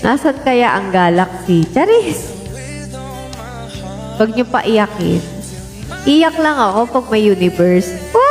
Nasaan kaya ang galaxy? Charis! Huwag niyo pa iyakin. Iyak lang ako pag may universe. Wah!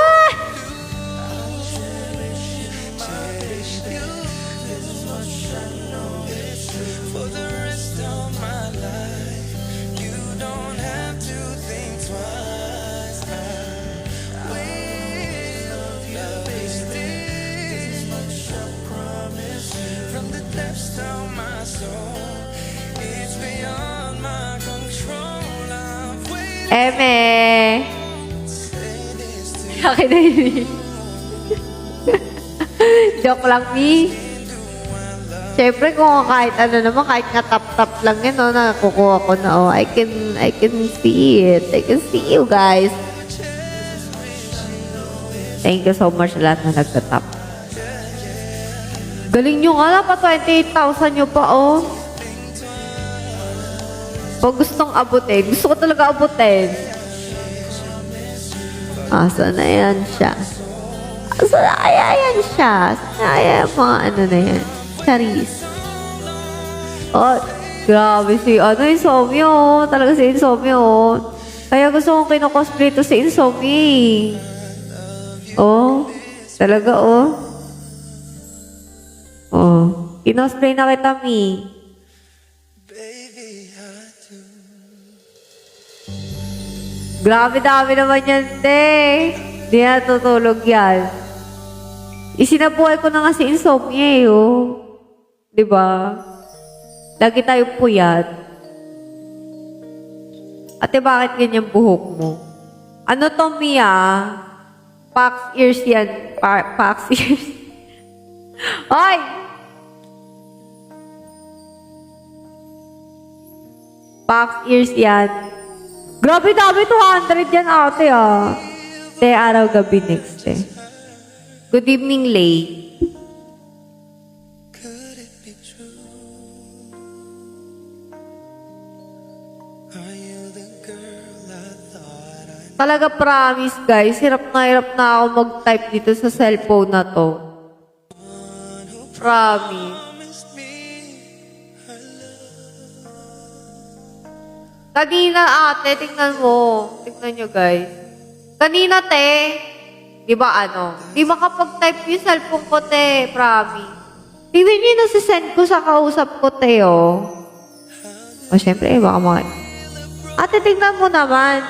Eme! Akin na yun. Joke lang, Mi. Siyempre, kung kahit kahit nga tap-tap lang yun, nakukuha ko na, I can see it. I can see you guys. Thank you so much sa lahat na nagtatap. Galing nyo nga, pa 28,000 nyo pa, Pag gustong abutin, gusto ko talaga abutin. Asa na yan siya? Asa na kaya yan siya? Asa na kaya mga na yan? Charis. Grabe si, Insomnio. Talaga si Insomnio. Kaya gusto kong kinocosplay to si Insomni. Talaga, kinosplay na kita, Mi. Grabe dami naman yan, te. Di na tutulog yan. Isinabuhay ko na nga si Insomnia, Diba? Lagi tayo puyat. Ate, bakit ganyan buhok mo? Ano to, Mia? Pax ears yan. Pax ears. Ay! Pax ears yan. Grabe dami, 200 yan ate Te, araw-gabi next Good evening, Lay. Talaga promise guys, hirap na ako mag-type dito sa cellphone na to. Promise. Kanina ate, tingnan mo. Tingnan nyo guys. Kanina te, di ba di makapag-type yung cellphone ko te, promise. Tingnan nyo yung nasisend ko sa kausap ko te syempre baka ate, tingnan mo naman.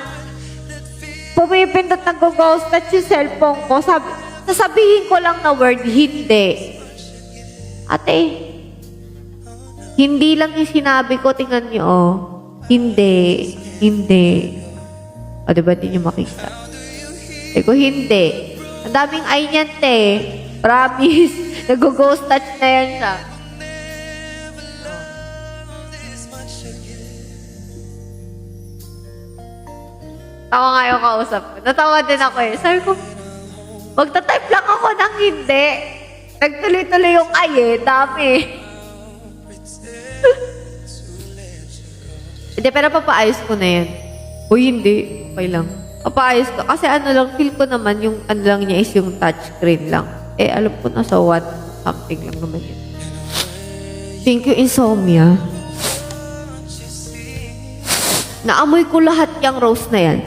Pumipindot nag-ghost touch yung cellphone ko. Sasabihin ko lang na word, hindi. Ate, Hindi lang yung sinabi ko, tingnan niyo, oh. Hindi. O, diba, hindi niyo makita. Sabi ko, hindi. Ang daming ay niyan, te. Promise. Nag-ghost touch na yan siya. Tawa nga yung kausap ko. Natawa din ako eh. Sabi ko, magta-type lang ako ng hindi. Nagtuloy-tuloy yung ay eh. Dami. Hindi, pero papaayos ko na yan. Uy, hindi. Okay lang. Papaayos ko. Kasi ano lang, feel ko naman yung ano lang niya is yung touchscreen lang. Eh, alam ko na sa what something lang naman yun. Thank you, Insomnia. Naamoy ko lahat yung rose na yan.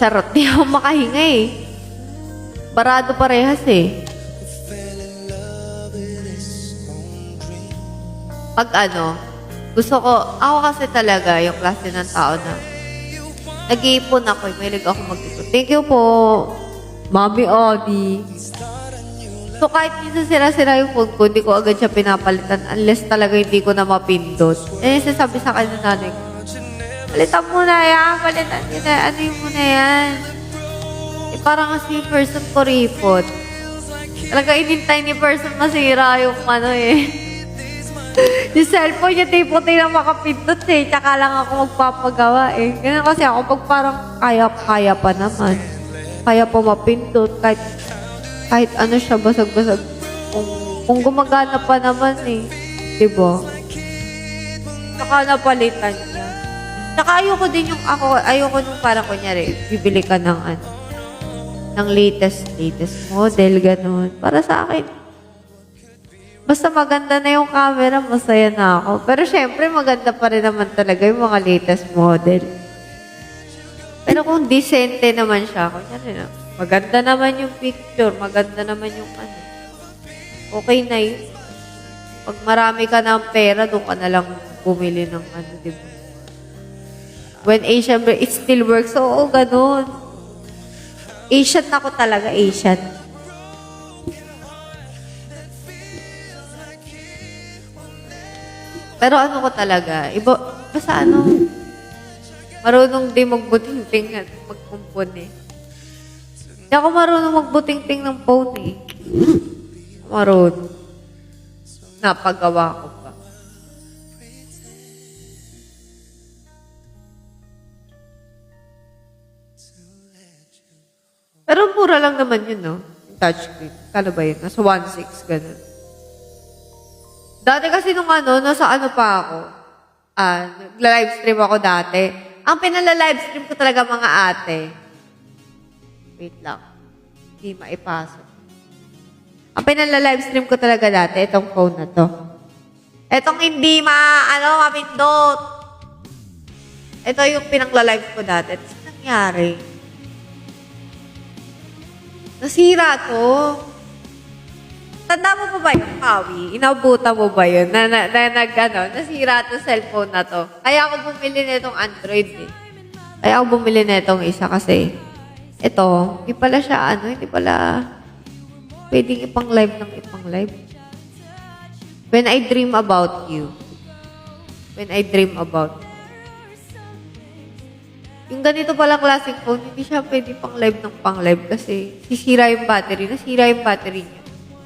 Charot, di ako makahinga eh. Barado parehas eh. Pag ano, gusto ko, ako kasi talaga yung klase ng tao na nag-iipon ako, mahilig ako mag-ipon. Thank you po, Mami Odi. So kahit minsan sira-sira yung phone ko, hindi ko agad siya pinapalitan unless talaga hindi ko na mapindot. Eh, sasabi sa akin ng nanay ko, palitan mo na yan, palitan nyo na, ano yung muna yan. Eh, parang kasi yung person ko ripot. Talaga inintay ni person masira yung ano eh. Yung cellphone niya, tipo-tay na makapindot eh. Tsaka lang ako magpapagawa eh. Ganun kasi ako, pag parang kaya pa naman. Kaya pa mapindot. Kahit ano siya, basag-basag. Kung gumagana pa naman eh. Diba? Tsaka napalitan niya. Tsaka ayoko din yung ayoko nung parang kunyari, bibili ka ng ano, ng latest model, ganun. Para sa akin, basta maganda na yung camera, masaya na ako. Pero syempre, maganda pa rin naman talaga yung mga latest model. Pero kung decente naman siya, kunyari na, maganda naman yung picture, maganda naman yung ano, okay na yun. Pag marami ka ng pera, doon ka na lang bumili ng ano, diba? When Asian, it still works. Oo, ganun. Asian ako talaga, Asian. Pero ano ko talaga, basta ano, marunong din magbuting-ting at magkumpon eh. Hindi ako marunong magbuting-ting ng phone eh. Marunong. Napagawa ko pa. Pero mura lang naman yun, no? Yung touchscreen. Kano ba yun? Nasa 1.6, ganun. Dati kasi nung ano, nasa ano pa ako, nagla-livestream ako dati. Ang pinala-livestream ko talaga mga ate. Wait lang. Hindi maipasok. Ang pinala-livestream ko talaga dati, itong phone na to. Itong hindi mapindot. Ito yung pinangla-live ko dati. Tapos nangyari, nasira to. Tanda mo pa ba yung Kawi? Inabutan mo ba yun? Nasira to cellphone na to. Kaya ako bumili na itong Android eh. Kaya ako bumili na itong isa kasi ito, hindi pala siya hindi pala pwedeng ipang-live ng ipang-live. When I dream about you. When I dream about you. Yung ganito palang classic phone, hindi siya pwede pang-live ng pang-live kasi sisira yung battery. Nasira yung battery niya.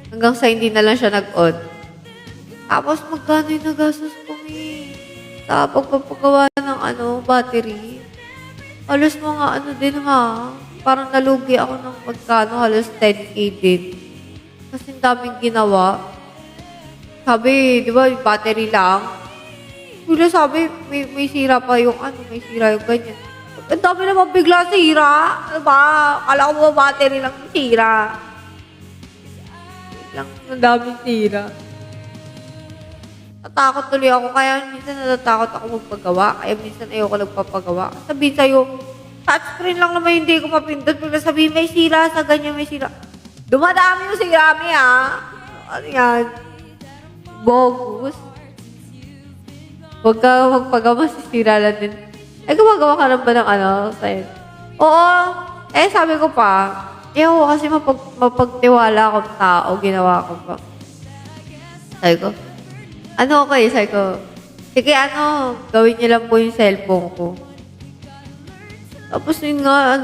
Hanggang sa hindi na lang siya nag-on. Tapos magkano yung nagastos ko sa pagpapagawa ng battery. Halos mga din ha. Parang nalugi ako ng magkano, halos 10K din. Kasi ang daming ginawa. Sabi, di ba, yung battery lang. Wala sabi, may sira pa yung may sira yung ganyan. Ang dami naman bigla sira. Ano ba? Kala ko ba battery lang sira. Lang, ang daming sira. Natakot tuloy ako. Kaya minsan natatakot ako magpagawa. Kaya minsan ayoko nagpapagawa. Sabihin sa'yo, touchscreen lang naman hindi ko mapindot. Pag sabihin may sira, sa ganyan may sira. Dumadami yung sira, Ano yan? Bogus. Huwag ka magpagawa, masisira lang din. Gumagawa ka lang ba ng sa'yo? Oo. Sabi ko pa, ako kasi mapagtiwala akong tao, ginawa ko pa. Sabi ko, Ano okay, sabi ko, sige gawin niyo lang po yung cellphone ko. Tapos yun nga,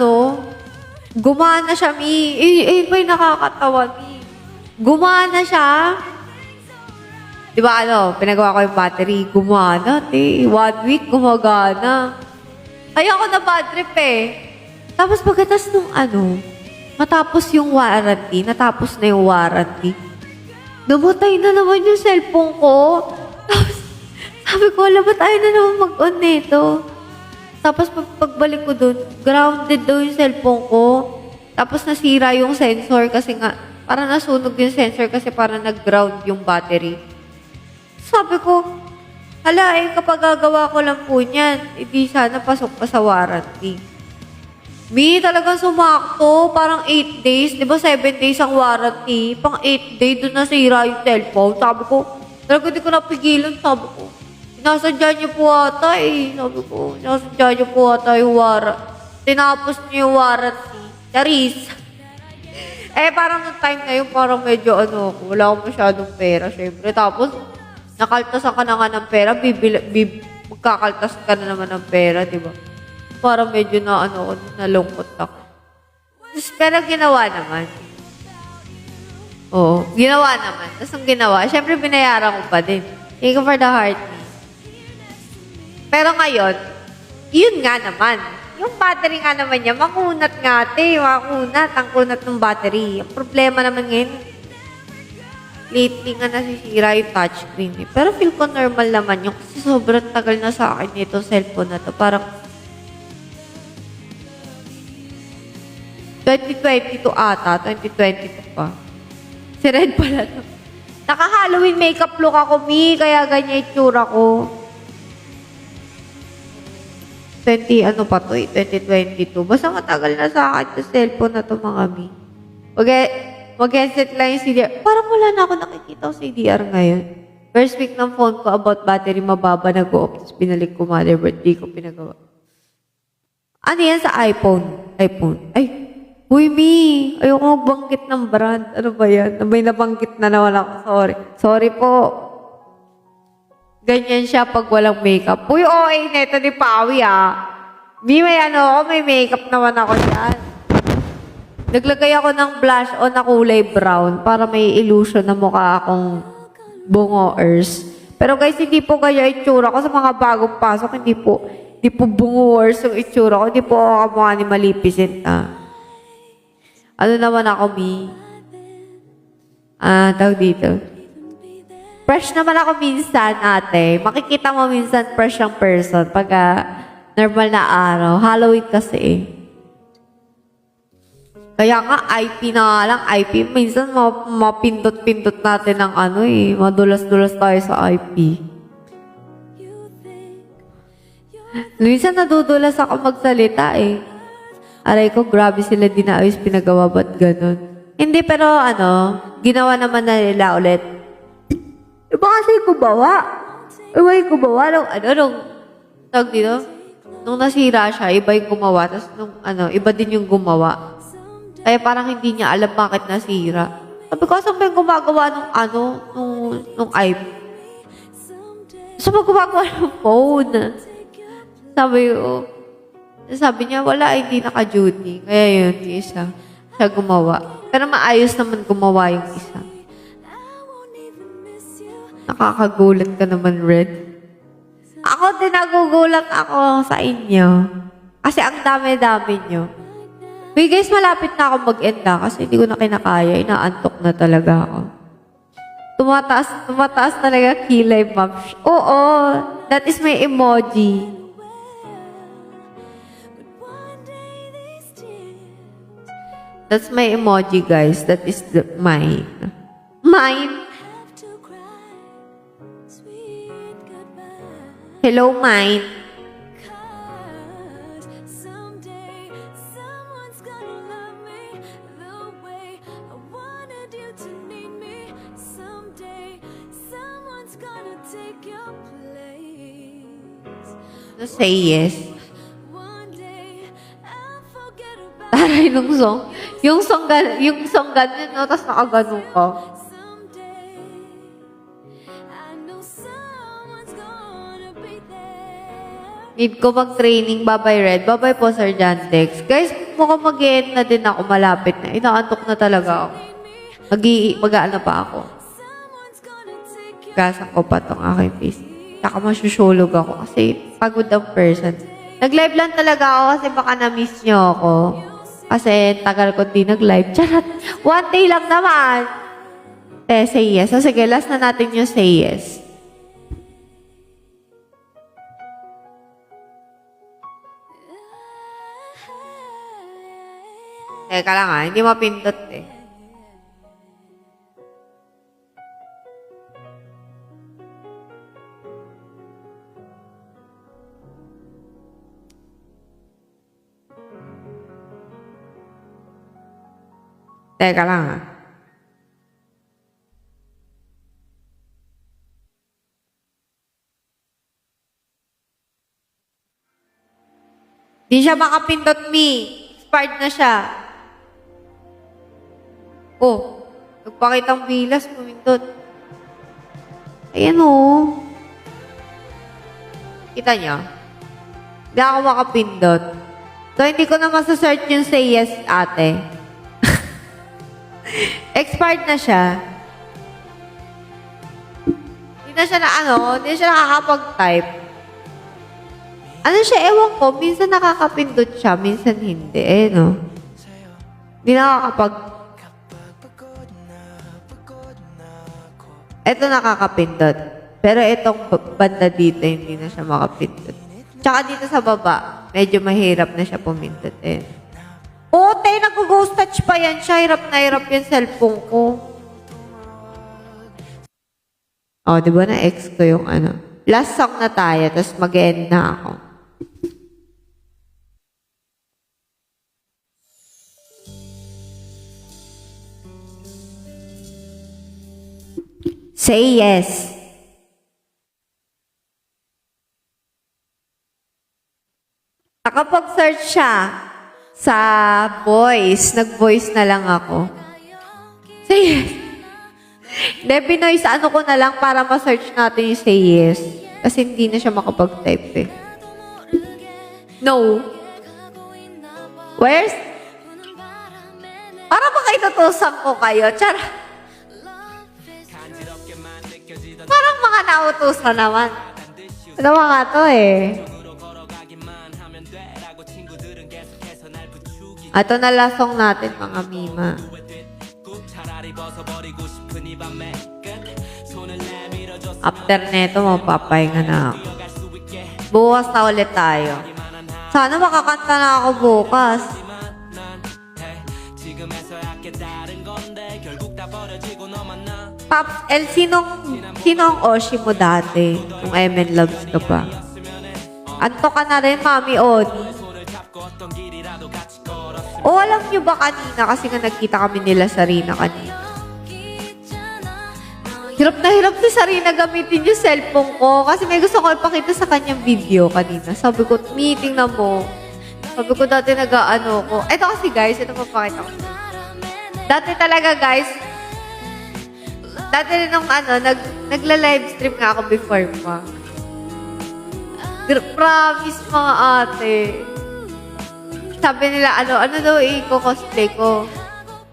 gumana siya, Mi. May nakakatawa, Mi. Gumana siya. Di ba pinagawa ko yung battery. Gumana, 1 week, gumagana. Kaya ako na bad trip Tapos pagkatas nung matapos yung warranty, natapos na yung warranty, namatay na naman yung cellphone ko. Tapos, sabi ko, wala ba tayo na naman mag-on nito? Tapos pagbalik ko dun, grounded daw yung cellphone ko. Tapos nasira yung sensor kasi nga, parang nasunog yung sensor kasi parang nag-ground yung battery. Sabi ko, kapag gagawa ko lang po niyan, hindi sana pasok pa sa warranty. Mi, talagang sumakto, parang 8 days. Di ba 7 days ang warranty? Pang 8 days, doon nasira yung cellphone. Sabi ko, talaga hindi ko napigilan. Sabi ko, sinasadya niyo po ata Sabi ko, sinasadya niyo po ata yung warranty. Tinapos niyo yung warranty. Charis. Parang nung time na yun, parang medyo wala akong masyadong pera, syempre. Tapos, nakaltasan ka na nga ng pera, magkakaltas ka na naman ng pera, di ba? Parang medyo nalungkot ako. Pero ginawa naman. Oo, ginawa naman. Tapos ang ginawa, syempre binayaran ko pa din. Thank you for the heart. Pero ngayon, yun nga naman. Yung battery nga naman niya, makunat nga ang kunat ng battery. Ang problema naman ngayon, lately nga nasisira yung touchscreen Pero feel ko normal naman yung kasi sobrang tagal na sa akin itong cellphone na to. Parang 2022 ata, 2022 pa. Si Red pala to. Naka-Halloween makeup look ako, Mi, kaya ganyan yung tsura ko. 2022. Basta matagal na sa akin yung cellphone na to, mga Mi. Mag-headset lang yung CDR. Parang wala na ako nakikita sa CDR ngayon. First week ng phone ko about battery mababa, nag-o-off. Tapos pinalik ko motherboard. Di ko pinagawa. Ano yan sa iPhone? Ay, uy, Mi. Ayoko magbanggit ng brand. Ano ba yan? May nabanggit na naman ako. Sorry po. Ganyan siya pag walang makeup. Uy, OA neto ni Pawi, Mi, may makeup naman ako dyan. Naglagay ako ng blush on na kulay brown para may illusion na mukha akong bungoers. Pero guys, hindi po kaya itsura ko sa mga bagong pasok. Hindi po bungoers yung itsura ko. Hindi po ako kamukha ni Maleficent. Ano naman ako, Mi? Tawag dito. Fresh naman ako minsan, ate. Makikita mo minsan fresh ang person pag normal na araw. Halloween kasi Kaya nga, IP na nga lang. IP, minsan mapindot-pindot natin ng madulas-dulas tayo sa IP. Minsan nadudulas ako magsalita Aray ko, grabe sila dinaayos pinagawa, ba't ganun? Hindi, pero ginawa naman na nila ulit. Iba kasi kubawa. Tawag dito, nung nasira siya, iba yung gumawa, tapos iba din yung gumawa. Kaya parang hindi niya alam bakit nasira. Sabi ko, saan ba yung gumagawa nung iPhone? Saan ba gumagawa ng phone? Sabi niya, wala, hindi naka-duty. Kaya yun, yung isa. Siya gumawa. Pero maayos naman gumawa yung isa. Nakakagulat ka naman, Red. Ako din nagugulat ako sa inyo. Kasi ang dami-dami nyo. Uy guys, malapit na ako mag-end kasi hindi ko na kinakaya. Inaantok na talaga ako. Tumataas talaga kilay, ma'am. Oo, that is my emoji. That's my emoji, guys. That is mine. Mine. Hello, mine. So say yes. Taray nung song. Yung song ganun, no? Tapos nakaganon ka. Need ko mag-training. Bye-bye, Red. Bye-bye po, Sir Jantex. Guys, mukhang mag-end na din ako. Malapit na. Inaantok na talaga ako. Mag-aano pa ako. Gasan ko pa tong aking face. Tsaka masusulog ako kasi pagod ang person. Nag-live lang talaga ako kasi baka na-miss nyo ako. Kasi tagal ko di nag-live. Charot! One day lang naman! Say yes. So, sige, last na natin yung say yes. Teka lang hindi mapindot eh. Teka lang Di siya makapindot, me. Expired na siya. Oh, nagpakitang bilas, pumindot. Ayan o. Kita niyo? Hindi ako makapindot. So, hindi ko na masasearch yung say yes, ate. Expired na siya. Hindi na siya hindi siya nakakapag-type. Ano siya, ewan ko, minsan nakakapindot siya, minsan hindi, no? Hindi nakakapag... Ito nakakapindot. Pero itong banda dito, hindi na siya makapindot. Tsaka dito sa baba, medyo mahirap na siya pumindot, Puti, nag-ghost touch pa yan siya. Hirap na hirap yung cellphone ko. Oh, di ba na-ex ko yung Last song na tayo, tapos mag-end na ako. Say yes. Nakapag-search siya sa voice. Nag-voice na lang ako. Say yes. Hindi, binoise ko na lang para ma-search natin yung say yes. Kasi hindi na siya makapag-type No. Where's? Para baka inutusan ko kayo. Chara. Parang mga nautusan naman. Ano mga to Ito na lasong natin, mga mima. After neto, mapapahinga na ako. Bukas na ulit tayo. Sana makakanta na ako bukas. Pops L, sino ang Oshi mo dati? Nung MN Loves ka pa. Anto ka na rin, Mami Oni. O, alam nyo ba kanina? Kasi nga nagkita kami nila Sarina kanina. Hirap na hirap si Sarina gamitin yung cellphone ko. Kasi may gusto ko ipakita sa kanyang video kanina. Sabi ko, meeting na mo. Sabi ko dati nag-ano ko. Ito kasi guys, ito papakita ko. Dati talaga guys, dati nung nagla-livestream nga ako before pa. Promise mga ate. Sabi nila, ano daw i-cosplay ko.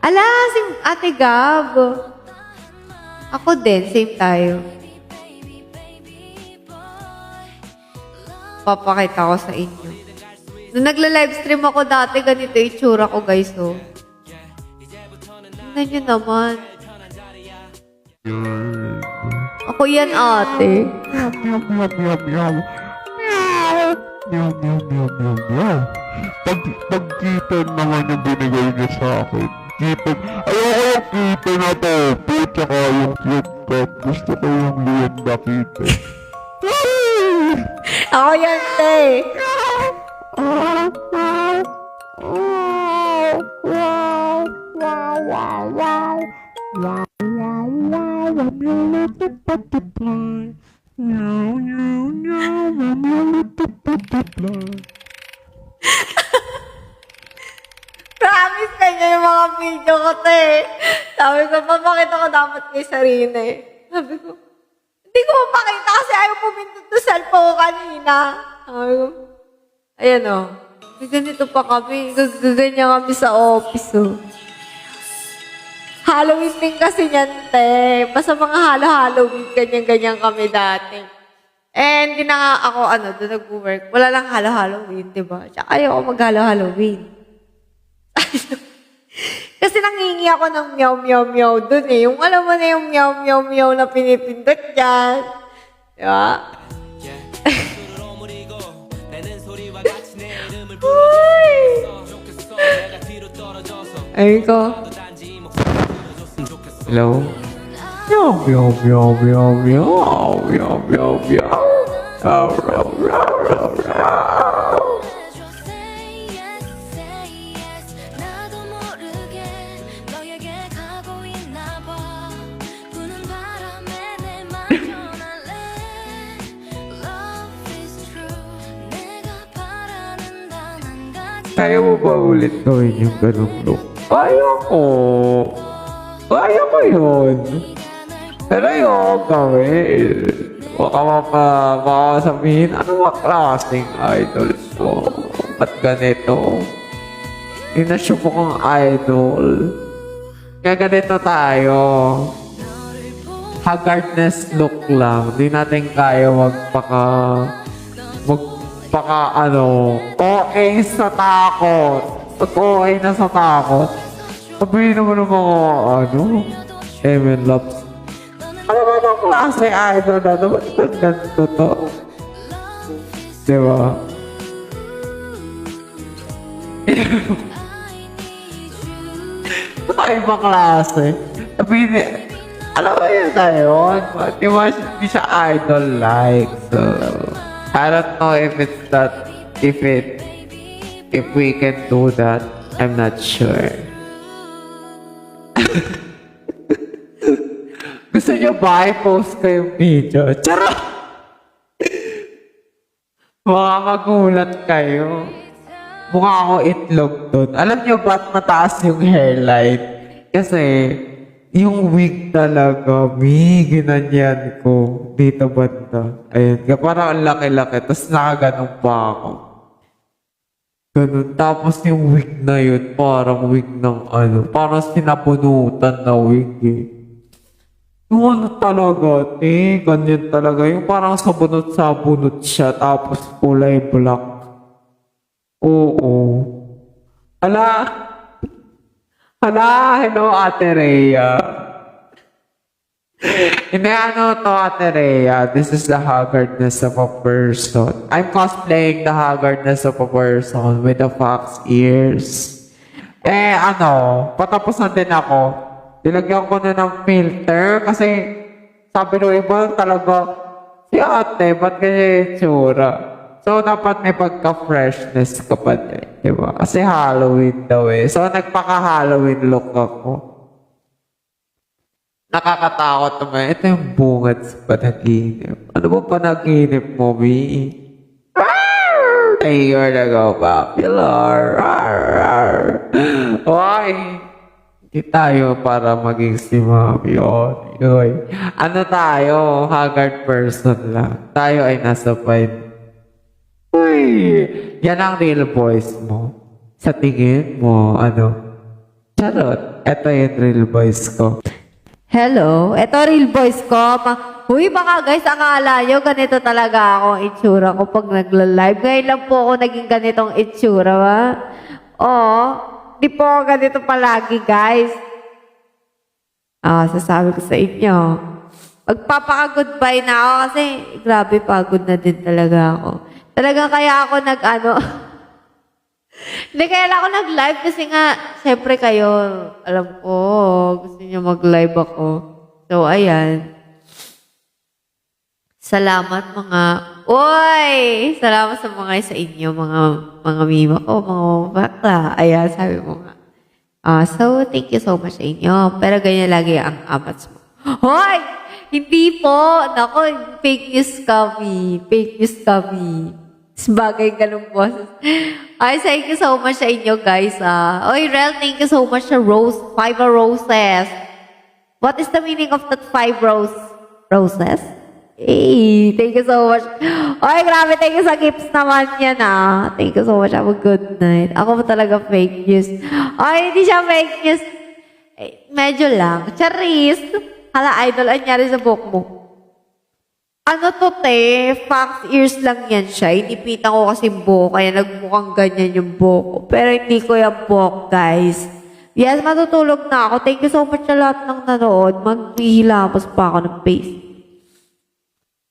Ala, si Ate Gab. Ako din, same tayo. Papakita ko sa inyo. Nung nagla-livestream ako dati, ganito yung itsura ko, guys, oh. Tingnan nyo naman. Ako yan, ate. Pag-keeper naman yung binigay niya sa akin. Keeper. Ayoko yung keeper na to. Tsaka yung cute cut. Gusto ko yung lienda keeper. Ako yan, te. I'm your little butterfly. Meow, meow, meow. I'm your little butterfly. Promise kanya yung mga video ko, te. Sabi ko, papakita ko dapat kay Sarina Sabi ko, hindi ko mapakita kasi ayaw pumindot na cellphone ko kanina. Sabi ko, ayan o. Ganito pa kami. Gaganyan kami sa office o. Halloween din kasi niyan, te. Basta mga Halloween, ganyan-ganyan kami dati. And hindi na nga ako, doon nag-work. Wala lang Halloween, di ba? Tsaka ayoko mag-Halloween. Kasi nangingi ako ng meow dun eh. Yung alam mo na yung meow na pinipindot dyan. Di ba? Uy! Ayun ko. Hello? Meow, meow, meow, meow, meow, meow, meow, meow. Meow, meow, meow, meow, meow. say yes 나도 모르게 너에게 가고 있나 봐 부는 바람에 내맘 전할래 Love is true 내가 바라는 단 한 가지 Kaya mo ba ulit gawin yung ganong look? Ayoko. Ayoko yun. Pero ayoko gawin. Baka sabihin, ano ba klaseng idol to? Ba't ganito? Inasyo po kong idol. Kaya ganito tayo. Haggardness look lang. Di natin kaya okay sa takot. Pag okay na sa takot, sabihin naman ng mga, Emin Loves. Ano ba itong klase idol na? Ba't ganito to? Diba? Ano ibang klase? Sabihin alam mo yun na yun? Di ba hindi siya idol-like? So, I don't know if it's that, if we can do that. I'm not sure. Gusto niyo ba i-post ko yung video? Charot! Mga magulat kayo. Mukha ako itlog doon. Alam niyo ba't mataas yung hairline? Kasi yung wig talaga, ginanyan ko dito banda. Ayun, parang ang laki-laki. Tapos nakaganon pa ako. Ganun. Tapos yung wig na yun, parang wig ng parang sinapunutan na wig eh. Yung talaga, ganyan talaga. Yung parang sabunot-sabunot siya, tapos kulay black. Oo. Hello, Ate Rhea. Hindi to, Ate Rhea. This is the haggardness of a person. I'm cosplaying the haggardness of a person with the fox ears. Patapos na din ako. Nilagyan ko na ng filter kasi sabi ng iba talaga, si ate, ba't ganyan yung tsura? So, dapat may pagka-freshness ka pa din, di ba? Kasi Halloween daw eh. So, nagpaka-Halloween look ako. Nakakatakot naman. Ito yung bungad sa panaginip. Ano ba panaginip mo, B? A year ago, popular. Why? Hindi tayo para maging si Mami. Yoy. Ano tayo? Haggard person lang. Tayo ay nasa fine. Uy! Yan ang real voice mo. Sa tingin mo, Charot. Ito yung real voice ko. Hello, eto real voice ko. Huy, baka guys, akala nyo ganito talaga ako ang itsura ko pag nagla-live. Ngayon lang po ako naging ganitong itsura, ba? Oo, di po ako ganito palagi, guys. Sasabi ko sa inyo. Magpapaka-goodbye na ako kasi grabe, pagod na din talaga ako. Talaga kaya ako Hindi, kaya lang ako nag-live kasi nga, syempre kayo, alam ko, gusto niyo mag-live ako. So, ayan. Salamat salamat sa mga sa inyo, mga mima ko, mga bakla. Ayan, sabi mo nga. So, thank you so much sa inyo. Pero ganyan lagi ang amats mo. Hoy! Hindi po! Nako, fake news kami. Bagay ganun po. Ay, thank you so much sa inyo, guys. Oy, Rel, thank you so much sa 5 roses. What is the meaning of that 5 roses? Thank you so much. Oy, grabe, thank you sa gifts naman yan Thank you so much. Have a good night. Ako pa talaga fake news. Oy, hindi siya fake news. Medyo lang. Charis. Hala, idol, anyari sa book mo? Ano to, te? Fox ears lang yan siya. Inipitan ko kasi buhok, kaya nagmukhang ganyan yung buhok ko. Pero hindi ko yung buhok, guys. Yes, matutulog na ako. Thank you so much sa lahat ng nanood. Maghihilamos pa ako ng face.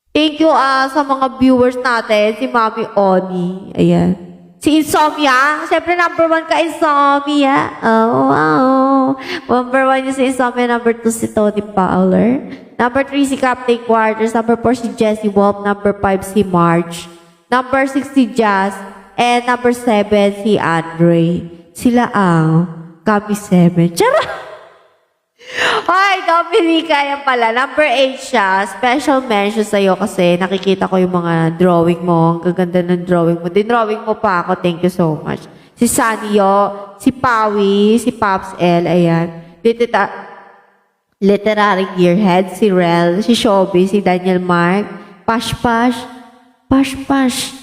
Thank you sa mga viewers natin. Si Mami Oni. Ayan. Si Insomnia. Siyempre, number 1 ka, Insomnia. Oh. Number 1 yung si Insomnia. Number 2 si Tony Fowler. Number 3 si Captain Quarters. Number 4 si Jessie Wolf. Number 5 si Marge. Number 6 si Jazz. And number 7 si Andre. Sila kami 7. Charot! Hi, Dominica, yan pala. Number 8 siya. Special mention sa'yo kasi nakikita ko yung mga drawing mo. Ang gaganda ng drawing mo. Dinrawing mo pa ako. Thank you so much. Si Sanyo, si Pawi, si Pops L, ayan. Literary Gearhead, si Rel, si Shobi, si Daniel Mark, Pashpash, Pashpash.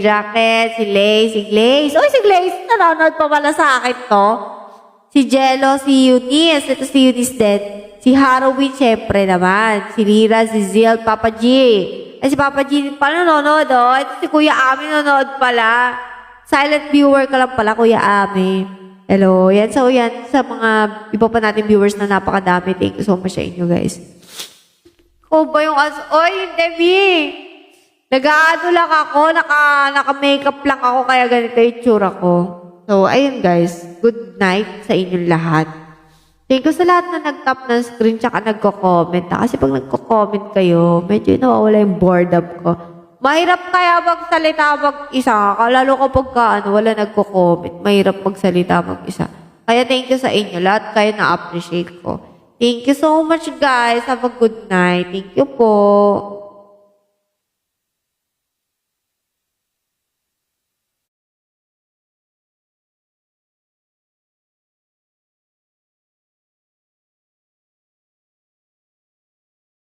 Jacket, si Glaze. Oy, si Glaze, nanonood pa pala sa akin to. Si Jello, si Eunice. Ito si Eunice din. Si Harrowin, syempre naman. Si Lira, si Zil, Papa G. Si Papa G pa nanonood, Ito si Kuya Ami nanonood pala. Silent viewer ka lang pala, Kuya Ami. Hello. Yan. So, yan. Sa mga iba pa natin viewers na napakadami. Thank you so much sa inyo, guys. Ba yung Oy, Demi! Nag-aano lang ako. Naka-makeup lang ako. Kaya ganito yung tsura ko. So, ayun guys. Good night sa inyong lahat. Thank you sa lahat na nag-tap ng screen tsaka nagko-comment. Kasi pag nagko-comment kayo, medyo nawawala yung boredom ko. Mahirap kaya magsalita mag-isa. Lalo kapag wala nagko-comment. Mahirap magsalita mag-isa. Kaya thank you sa inyo. Lahat kayo na-appreciate ko. Thank you so much guys. Have a good night. Thank you po.